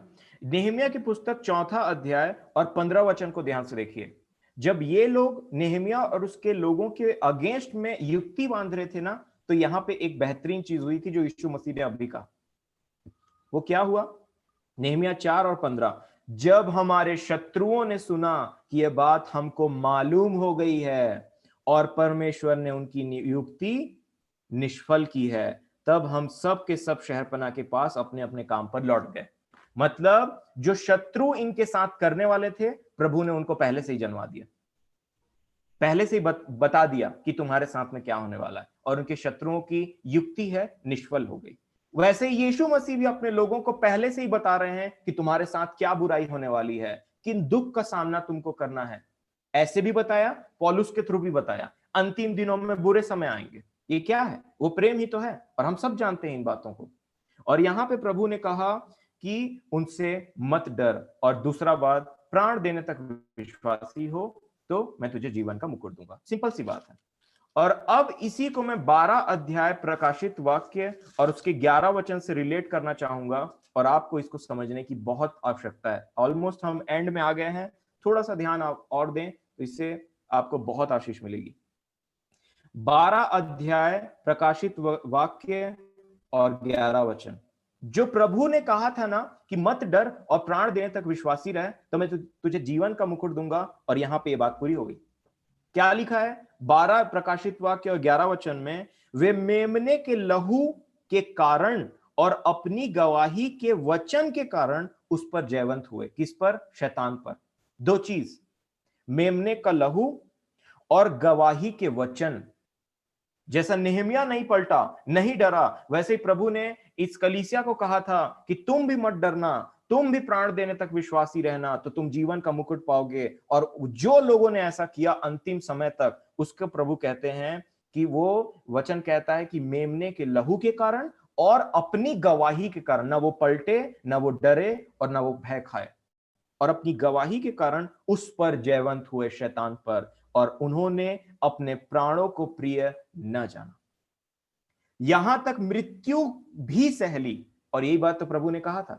[SPEAKER 1] नेहमिया की पुस्तक 4 अध्याय और 15 वचन को ध्यान से देखिए। जब ये लोग नेहमिया और उसके लोगों के अगेंस्ट में युक्ति बांध रहे थे ना, तो यहां पे एक बेहतरीन चीज हुई थी जो यीशु मसीह ने अभी कहा। वो क्या हुआ? नेहमिया 4 और 15, जब हमारे शत्रुओं ने सुना कि यह बात हमको मालूम हो गई है और परमेश्वर ने उनकी युक्ति निष्फल की है, तब हम सब के सब शहरपनाह के पास अपने अपने काम पर लौट गए। मतलब जो शत्रु इनके साथ करने वाले थे, प्रभु ने उनको पहले से ही जनवा दिया, पहले से ही बता दिया कि तुम्हारे साथ में क्या होने वाला है, और उनके शत्रुओं की युक्ति है निष्फल हो गई। वैसे ही यीशु मसीह भी अपने लोगों को पहले से ही बता रहे हैं कि तुम्हारे साथ क्या बुराई होने वाली है, किन दुख का सामना तुमको करना है। ऐसे भी बताया, पौलुस के थ्रू भी बताया, अंतिम दिनों में बुरे समय आएंगे। ये क्या है? वो प्रेम ही तो है, और हम सब जानते हैं इन बातों को। और यहां पे प्रभु ने कहा कि उनसे मत डर, और दूसरा बात, प्राण देने तक विश्वासी हो तो मैं तुझे जीवन का मुकुट दूंगा। सिंपल सी बात है। और अब इसी को मैं 12 अध्याय प्रकाशित वाक्य और उसके 11 वचन से रिलेट करना चाहूंगा, और आपको इसको समझने की बहुत आवश्यकता है। ऑलमोस्ट हम एंड में आ गए हैं, थोड़ा सा ध्यान आप और दें तो इससे आपको बहुत आशीष मिलेगी। 12 अध्याय प्रकाशित वाक्य और 11 वचन, जो प्रभु ने कहा था ना कि मत डर और प्राण देने तक विश्वासी रहे तो मैं तुझे जीवन का मुकुट दूंगा, और यहां पे ये बात पूरी हो गई। क्या लिखा है 12 प्रकाशित वाक्य और 11 वचन में? वे मेमने के लहू के कारण और अपनी गवाही के वचन के कारण उस पर जयवंत हुए। किस पर? शैतान पर। दो चीज, मेमने का लहू और गवाही के वचन। जैसा नेहमिया नहीं पलटा, नहीं डरा, वैसे ही प्रभु ने इस कलीसिया को कहा था कि तुम भी मत डरना, तुम भी प्राण देने तक विश्वासी रहना, तो तुम जीवन का मुकुट पाओगे। और जो लोगों ने ऐसा किया अंतिम समय तक, उसको प्रभु कहते हैं कि वो वचन कहता है कि मेमने के लहू के कारण और अपनी गवाही के कारण, ना वो पलटे, ना वो डरे और ना वो भय खाए, और अपनी गवाही के कारण उस पर जयवंत हुए, शैतान पर, और उन्होंने अपने प्राणों को प्रिय न जाना, यहां तक मृत्यु भी सह ली। और यही बात तो प्रभु ने कहा था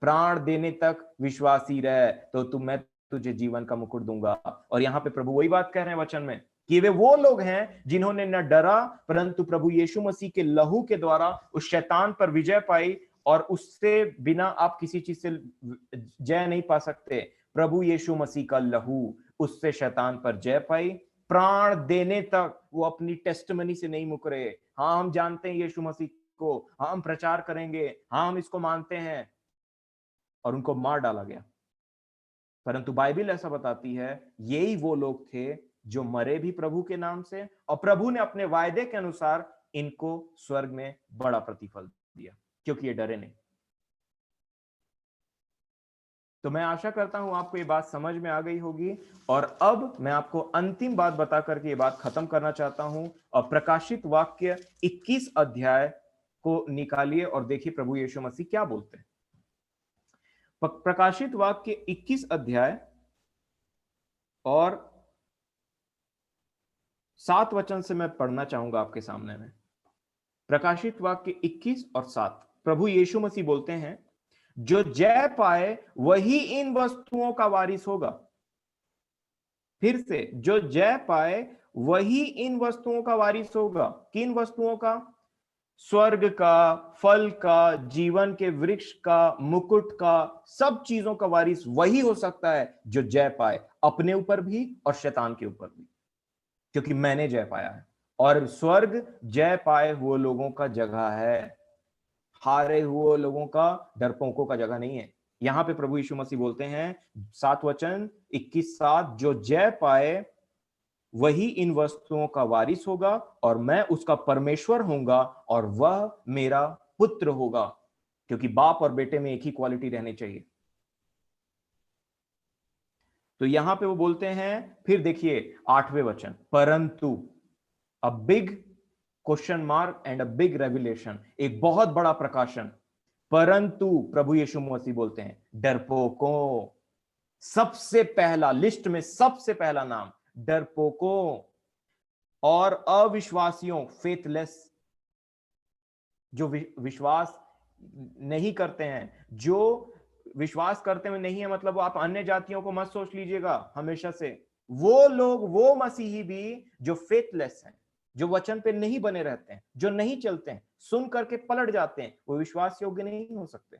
[SPEAKER 1] प्राण देने तक विश्वासी रह तो मैं तुझे जीवन का मुकुट दूंगा। और यहाँ पे प्रभु वही बात कह रहे हैं वचन में कि वे वो लोग हैं जिन्होंने न डरा, परंतु प्रभु यीशु मसीह के लहू के द्वारा उस शैतान पर विजय पाई, और उससे बिना आप किसी चीज से जय नहीं पा सकते। प्रभु यीशु मसीह का लहू, उससे शैतान पर जय पाई। प्राण देने तक वो अपनी टेस्टमनी से नहीं मुकरे। हाँ, हम जानते हैं यीशु मसीह को, हाँ हम प्रचार करेंगे, हाँ हम इसको मानते हैं, और उनको मार डाला गया। परंतु बाइबल ऐसा बताती है यही वो लोग थे जो मरे भी प्रभु के नाम से, और प्रभु ने अपने वायदे के अनुसार इनको स्वर्ग में बड़ा प्रतिफल दिया, क्योंकि ये डरे नहीं। तो मैं आशा करता हूं आपको ये बात समझ में आ गई होगी। और अब मैं आपको अंतिम बात बता करके ये बात खत्म करना चाहता हूं। और प्रकाशित वाक्य 21 अध्याय को निकालिए और देखिए प्रभु यीशु मसीह क्या बोलते हैं। प्रकाशित वाक्य 21 अध्याय और 7 वचन से मैं पढ़ना चाहूंगा आपके सामने में। प्रकाशित वाक्य 21 और 7, प्रभु यीशु मसीह बोलते हैं, जो जय पाए वही इन वस्तुओं का वारिस होगा। फिर से, जो जय पाए वही इन वस्तुओं का वारिस होगा। किन वस्तुओं का? स्वर्ग का, फल का, जीवन के वृक्ष का, मुकुट का, सब चीजों का वारिस वही हो सकता है जो जय पाए, अपने ऊपर भी और शैतान के ऊपर भी, क्योंकि मैंने जय पाया है। और स्वर्ग जय पाए हुए लोगों का जगह है, हारे हुए लोगों का, डरपोकों का जगह नहीं है। यहां पे प्रभु यीशु मसीह बोलते हैं 7 वचन 21-7, जो जय पाए वही इन वस्तुओं का वारिस होगा, और मैं उसका परमेश्वर होऊंगा और वह मेरा पुत्र होगा। क्योंकि बाप और बेटे में एक ही क्वालिटी रहनी चाहिए। तो यहां पे वो बोलते हैं, फिर देखिए 8वें वचन, परंतु, a big question mark and a big revelation, एक बहुत बड़ा प्रकाशन। परंतु प्रभु यीशु मसीह बोलते हैं, डरपोकों, सबसे पहला लिस्ट में सबसे पहला नाम डरपोकों और अविश्वासियों, फेथलेस, जो विश्वास नहीं करते हैं, जो विश्वास करते हुए नहीं है, मतलब आप अन्य जातियों को मत सोच लीजिएगा हमेशा से। वो लोग, वो मसीही भी जो फेथलेस हैं, जो वचन पे नहीं बने रहते हैं, जो नहीं चलते हैं, सुन करके पलट जाते हैं, वो विश्वास योग्य नहीं हो सकते।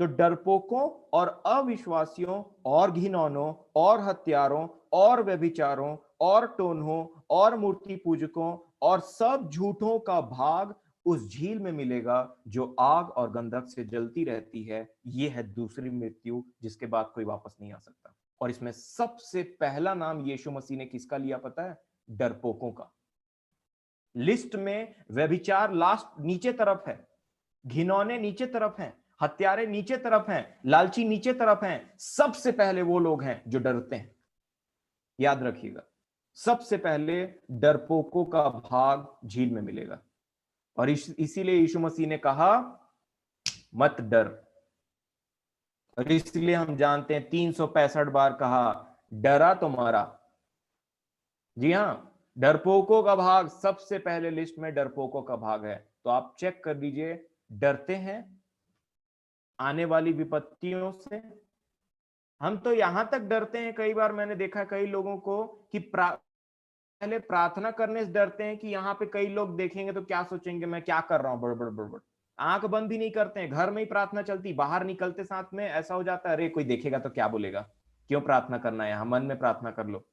[SPEAKER 1] तो डरपोकों और अविश्वासियों और घिनौनों और हत्यारों और व्यभिचारों और टोन्हों और मूर्ति पूजकों और सब झूठों का भाग उस झील में मिलेगा जो आग और गंधक से जलती रहती है। यह है दूसरी मृत्यु, जिसके बाद कोई वापस नहीं आ सकता। और इसमें सबसे पहला नाम यीशु मसीह ने किसका लिया पता है? डरपोकों का। लिस्ट में व्यभिचार लास्ट नीचे तरफ है, घिनौने नीचे तरफ हैं, हत्यारे नीचे तरफ हैं, लालची नीचे तरफ हैं। सबसे पहले वो लोग हैं जो डरते हैं। याद रखिएगा, सबसे पहले डरपोकों का भाग झील में मिलेगा। और इसीलिए यीशु मसीह ने कहा मत डर। और इसलिए हम जानते हैं 365 बार कहा, डरा तो मरा। जी हां, डरपोकों का भाग सबसे पहले लिस्ट में डरपोकों का भाग है। तो आप चेक कर लीजिए, डरते हैं आने वाली विपत्तियों से। हम तो यहां तक डरते हैं, कई बार मैंने देखा कई लोगों को कि पहले प्रार्थना करने से डरते हैं कि यहाँ पे कई लोग देखेंगे तो क्या सोचेंगे, मैं क्या कर रहा हूँ, बड़बड़ बड़बड़। आंख बंद भी नहीं करते हैं, घर में ही प्रार्थना चलती, बाहर निकलते साथ में ऐसा हो जाता है, अरे कोई देखेगा तो क्या बोलेगा, क्यों प्रार्थना करना है, यहाँ मन में प्रार्थना कर लो।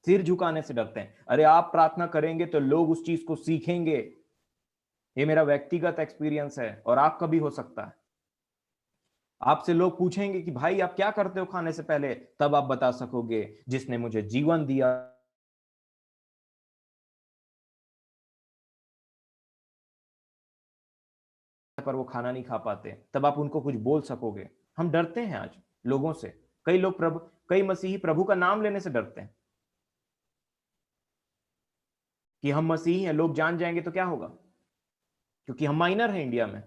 [SPEAKER 1] सिर झुकाने से डरते हैं, अरे आप प्रार्थना करेंगे तो लोग उस चीज को सीखेंगे। ये मेरा व्यक्तिगत एक्सपीरियंस है और आपका भी हो सकता है। आपसे लोग पूछेंगे कि भाई आप क्या करते हो खाने से पहले, तब आप बता सकोगे जिसने मुझे जीवन दिया पर वो खाना नहीं खा पाते, तब आप उनको कुछ बोल सकोगे। हम डरते हैं आज लोगों से। कई लोग कई मसीही प्रभु का नाम लेने से डरते हैं कि हम मसीही हैं, लोग जान जाएंगे तो क्या होगा, क्योंकि हम माइनर हैं इंडिया में।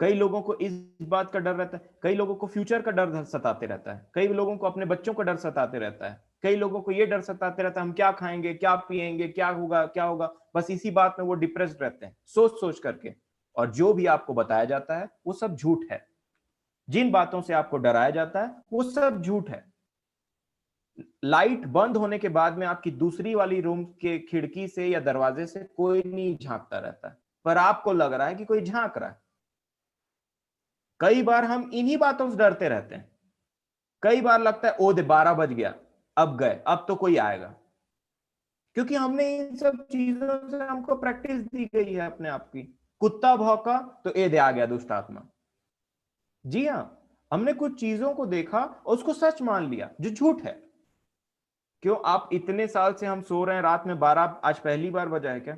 [SPEAKER 1] कई लोगों को इस बात का डर रहता है, कई लोगों को फ्यूचर का डर सताते रहता है, कई लोगों को अपने बच्चों का डर सताते रहता है, कई लोगों को यह डर सताते रहता है हम क्या खाएंगे, क्या पिएंगे, क्या होगा क्या होगा। बस इसी बात में वो डिप्रेस्ड रहते हैं सोच सोच करके। और जो भी आपको बताया जाता है वो सब झूठ है। जिन बातों से आपको डराया जाता है वो सब झूठ है। लाइट बंद होने के बाद में आपकी दूसरी वाली रूम के खिड़की से या दरवाजे से कोई नहीं झांकता रहता है, पर आपको लग रहा है कि कोई झांक रहा है। कई बार हम इन्हीं बातों से डरते रहते हैं। कई बार लगता है ओ दे 12 बज गया, अब गए, अब तो कोई आएगा, क्योंकि हमने इन सब चीजों से हमको प्रैक्टिस दी गई है अपने आप की। कुत्ता भौंका तो ए दे आ गया दुष्ट आत्मा। जी हाँ, हमने कुछ चीजों को देखा और उसको सच मान लिया जो झूठ है। क्यों आप इतने साल से हम सो रहे हैं रात में 12, आज पहली बार बजा है क्या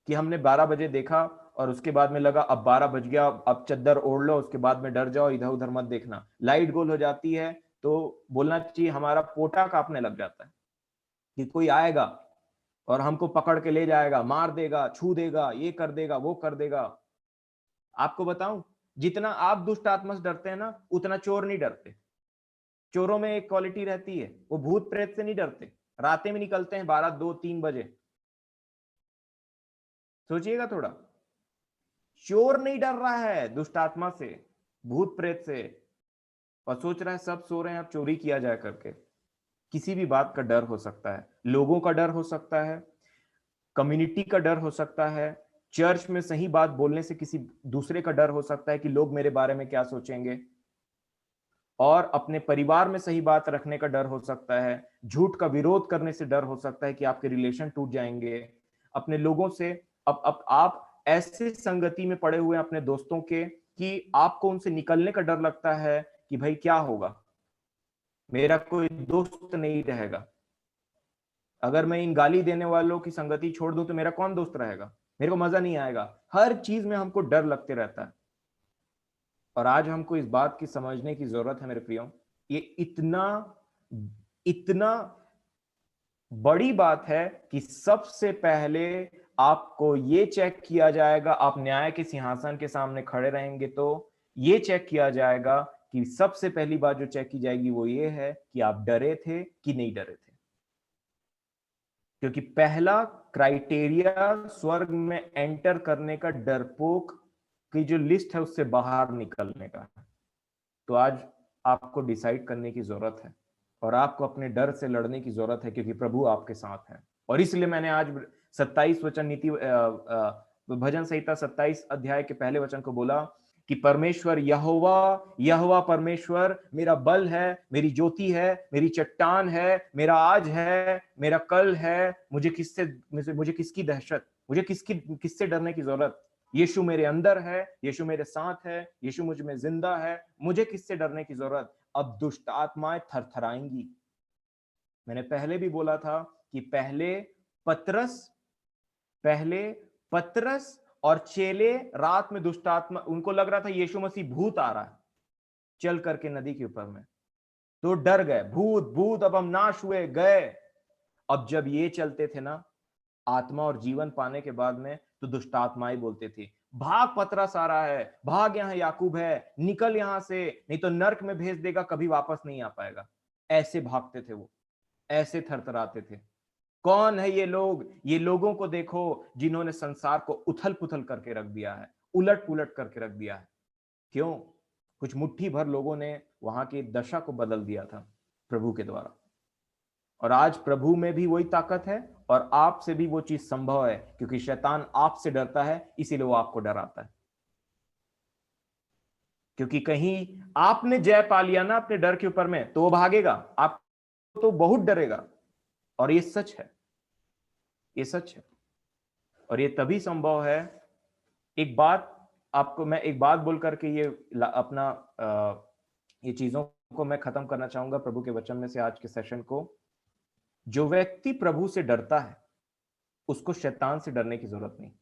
[SPEAKER 1] कि हमने 12 बजे देखा और उसके बाद में लगा अब 12 बज गया, अब चद्दर ओढ़ लो, उसके बाद में डर जाओ, इधर उधर मत देखना। लाइट गोल हो जाती है तो बोलना चाहिए हमारा पोटा कांपने लग जाता है कि कोई आएगा और हमको पकड़ के ले जाएगा, मार देगा, छू देगा, ये कर देगा, वो कर देगा। आपको बताऊं, जितना आप दुष्ट आत्मा से डरते हैं ना, उतना चोर नहीं डरते। चोरों में एक क्वालिटी रहती है, वो भूत प्रेत से नहीं डरते, रातें में निकलते हैं 12, 2, 3 बजे। सोचिएगा थोड़ा, चोर नहीं डर रहा है दुष्ट आत्मा से, भूत प्रेत से, और सोच रहा है सब सो रहे हैं अब चोरी किया जाए करके। किसी भी बात का डर हो सकता है, लोगों का डर हो सकता है, कम्युनिटी का डर हो सकता है, चर्च में सही बात बोलने से किसी दूसरे का डर हो सकता है कि लोग मेरे बारे में क्या सोचेंगे, और अपने परिवार में सही बात रखने का डर हो सकता है, झूठ का विरोध करने से डर हो सकता है कि आपके रिलेशन टूट जाएंगे अपने लोगों से। अब आप ऐसे संगति में पड़े हुए हैं अपने दोस्तों के कि आपको उनसे निकलने का डर लगता है कि भाई क्या होगा, मेरा कोई दोस्त नहीं रहेगा, अगर मैं इन गाली देने वालों की संगति छोड़ दूं तो मेरा कौन दोस्त रहेगा, मेरे को मजा नहीं आएगा। हर चीज में हमको डर लगते रहता है। और आज हमको इस बात की समझने की जरूरत है मेरे प्रियो, ये इतना इतना बड़ी बात है कि सबसे पहले आपको ये चेक किया जाएगा, आप न्याय के सिंहासन के सामने खड़े रहेंगे तो ये चेक किया जाएगा कि सबसे पहली बात जो चेक की जाएगी वो ये है कि आप डरे थे कि नहीं डरे थे। क्योंकि पहला क्राइटेरिया स्वर्ग में एंटर करने का डरपोक की जो लिस्ट है उससे बाहर निकलने का। तो आज आपको डिसाइड करने की जरूरत है और आपको अपने डर से लड़ने की जरूरत है, क्योंकि प्रभु आपके साथ है। और इसलिए मैंने आज 27 वचन नीति भजन संहिता 27 अध्याय के पहले वचन को बोला कि परमेश्वर यहोवा, यहोवा परमेश्वर मेरा बल है, मेरी ज्योति है, मेरी चट्टान है, मेरा आज है, मेरा कल है, मुझे किसकी दहशत, मुझे किससे डरने की जरूरत। यीशु मेरे अंदर है, यीशु मेरे साथ है, यीशु मुझ में जिंदा है, मुझे किससे डरने की जरूरत। अब दुष्ट आत्माएं थरथराएंगी। मैंने पहले भी बोला था कि पहले पतरस और चेले रात में दुष्ट आत्मा, उनको लग रहा था यीशु मसीह भूत आ रहा है चल करके नदी के ऊपर में, तो डर गए, भूत भूत अब हम नाश हुए गए। अब जब ये चलते थे ना आत्मा और जीवन पाने के बाद में, तो दुष्ट आत्माएं बोलते थे भाग, पतरस आ रहा है, भाग, यहाँ याकूब है, निकल यहां से, नहीं तो नर्क में भेज देगा, कभी वापस नहीं आ पाएगा। ऐसे भागते थे वो, ऐसे थरथराते थे। कौन है ये लोग, ये लोगों को देखो जिन्होंने संसार को उथल पुथल करके रख दिया है, उलट पुलट करके रख दिया है। क्यों? कुछ मुट्ठी भर लोगों ने वहां की दशा को बदल दिया था प्रभु के द्वारा। और आज प्रभु में भी वही ताकत है और आपसे भी वो चीज संभव है, क्योंकि शैतान आपसे डरता है, इसीलिए वो आपको डराता है। क्योंकि कहीं आपने जय पा लिया ना अपने डर के ऊपर में, तो वो भागेगा, आप तो बहुत डरेगा। और ये सच है, ये सच है। और ये तभी संभव है, एक बात आपको मैं एक बात बोल करके ये अपना ये चीजों को मैं खत्म करना चाहूंगा प्रभु के वचन में से आज के सेशन को। जो व्यक्ति प्रभु से डरता है उसको शैतान से डरने की जरूरत नहीं।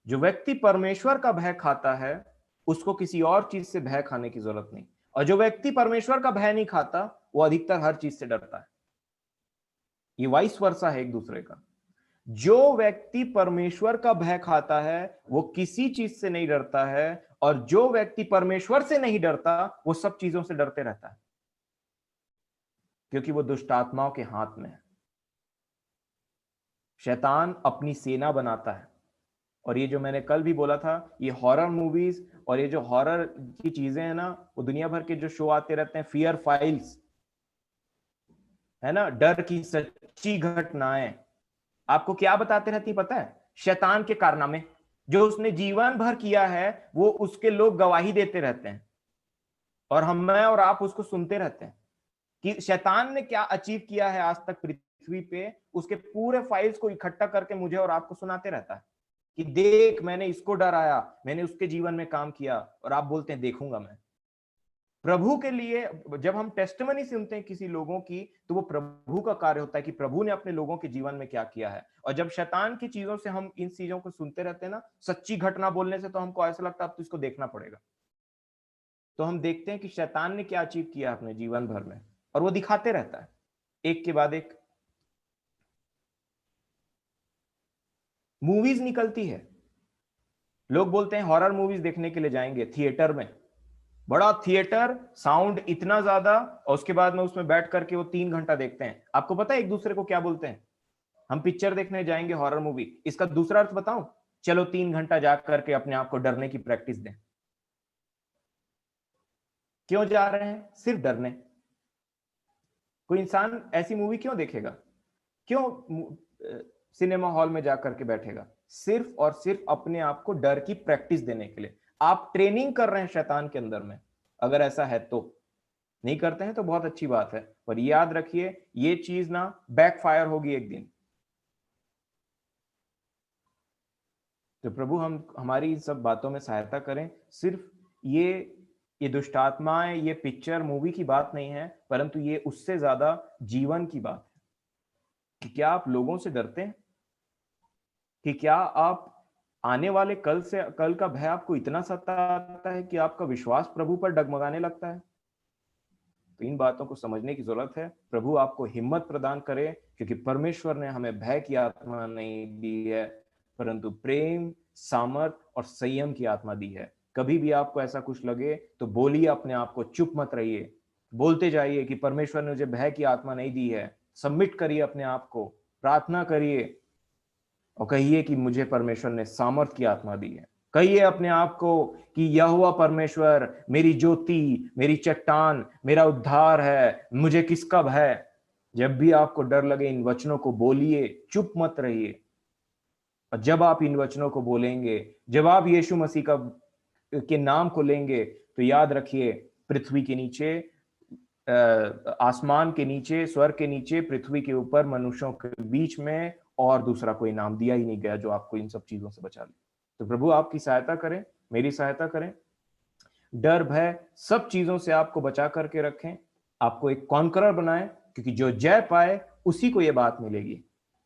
[SPEAKER 1] जो व्यक्ति परमेश्वर का भय खाता है उसको किसी और चीज से भय खाने की जरूरत नहीं। और जो व्यक्ति परमेश्वर का भय नहीं खाता वो अधिकतर हर चीज से डरता है। ये वाइस वर्सा है एक दूसरे का। जो व्यक्ति परमेश्वर का भय खाता है वो किसी चीज से नहीं डरता है, और जो व्यक्ति परमेश्वर से नहीं डरता वो सब चीजों से डरते रहता है, क्योंकि वो दुष्ट आत्माओं के हाथ में है। शैतान अपनी सेना बनाता है और ये जो मैंने कल भी बोला था, ये हॉरर मूवीज और ये जो हॉरर की चीजें हैं ना, वो दुनिया भर के जो शो आते रहते हैं, फियर फाइल्स, है ना, डर की सच्ची घटनाएं, आपको क्या बताते रहती पता है? शैतान के कारनामे जो उसने जीवन भर किया है, वो उसके लोग गवाही देते रहते हैं, और मैं और आप उसको सुनते रहते हैं कि शैतान ने क्या अचीव किया है आज तक पृथ्वी पे। उसके पूरे फाइल्स को इकट्ठा करके मुझे और आपको सुनाते रहता है कि देख मैंने इसको डराया, मैंने उसके जीवन में काम किया, और आप बोलते हैं देखूंगा मैं। प्रभु के लिए जब हम टेस्टिमनी सुनते हैं किसी लोगों की, तो वो प्रभु का कार्य होता है कि प्रभु ने अपने लोगों के जीवन में क्या किया है। और जब शैतान की चीजों से हम इन चीजों को सुनते रहते हैं ना, सच्ची घटना बोलने से, तो हमको ऐसा लगता है अब तो इसको देखना पड़ेगा। तो हम देखते हैं कि शैतान ने क्या अचीव किया अपने जीवन भर में, और वो दिखाते रहता है एक के बाद एक। मूवीज निकलती है, लोग बोलते हैं हॉरर मूवीज देखने के लिए जाएंगे थिएटर में, बड़ा थिएटर, साउंड इतना ज्यादा, और उसके बाद में उसमें बैठ करके वो 3 घंटा देखते हैं। आपको पता है एक दूसरे को क्या बोलते हैं? हम पिक्चर देखने जाएंगे हॉरर मूवी, इसका दूसरा अर्थ बताऊं? चलो 3 घंटा जा करके अपने आप को डरने की प्रैक्टिस दें। क्यों जा रहे हैं? सिर्फ डरने। कोई इंसान ऐसी मूवी क्यों देखेगा? क्यों सिनेमा हॉल में जाकर के बैठेगा? सिर्फ और सिर्फ अपने आप को डर की प्रैक्टिस देने के लिए। आप ट्रेनिंग कर रहे हैं शैतान के अंदर में, अगर ऐसा है तो। नहीं करते हैं तो बहुत अच्छी बात है, पर याद रखिए ये चीज ना बैकफायर होगी एक दिन। तो प्रभु हम हमारी इन सब बातों में सहायता करें। सिर्फ ये दुष्ट आत्माएं, ये पिक्चर मूवी की बात नहीं है, परंतु ये उससे ज्यादा जीवन की बात है। कि क्या आप लोगों से डरते हैं? कि क्या आप आने वाले कल का भय आपको इतना सताता है कि आपका विश्वास प्रभु पर डगमगाने लगता है? तो इन बातों को समझने की जरूरत है। प्रभु आपको हिम्मत प्रदान करे, क्योंकि परमेश्वर ने हमें भय की आत्मा नहीं दी है, परंतु प्रेम, सामर्थ और संयम की आत्मा दी है। कभी भी आपको ऐसा कुछ लगे तो बोलिए अपने आप को, चुप मत रहिए, बोलते जाइए कि परमेश्वर ने मुझे भय की आत्मा नहीं दी है। सबमिट करिए अपने आप को, प्रार्थना करिए, और कहिए कि मुझे परमेश्वर ने सामर्थ की आत्मा दी है। कहिए अपने आप को कि यहोवा परमेश्वर मेरी ज्योति, मेरी चट्टान, मेरा उद्धार है, मुझे किसका भय। जब भी आपको डर लगे इन वचनों को बोलिए, चुप मत रहिए। और जब आप इन वचनों को बोलेंगे, जब आप यीशु मसीह का के नाम को लेंगे, तो याद रखिए पृथ्वी के नीचे, आसमान के नीचे, स्वर्ग के नीचे, पृथ्वी के ऊपर, मनुष्यों के बीच में और दूसरा कोई नाम दिया ही नहीं गया जो आपको इन सब चीजों से बचा ले। तो प्रभु आपकी सहायता करें, मेरी सहायता करें, डर भय सब चीजों से आपको बचा करके रखें, आपको एक कॉन्करर बनाए, क्योंकि जो जय पाए उसी को ये बात मिलेगी।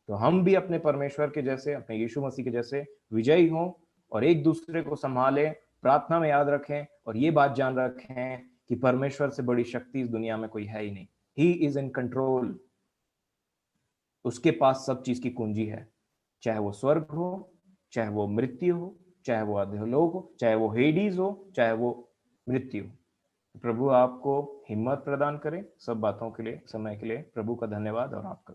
[SPEAKER 1] तो हम भी अपने परमेश्वर के जैसे, अपने यीशु मसीह के जैसे विजयी हों, और एक दूसरे को संभालें, प्रार्थना में याद रखें, और ये बात जान रखें कि परमेश्वर से बड़ी शक्ति इस दुनिया में कोई है ही नहीं। He is in control. उसके पास सब चीज की कुंजी है, चाहे वो स्वर्ग हो, चाहे वो मृत्यु हो, चाहे वो अधोलोक हो, चाहे वो हेडीज हो, चाहे वो मृत्यु हो। प्रभु आपको हिम्मत प्रदान करें सब बातों के लिए, समय के लिए। प्रभु का धन्यवाद और आपका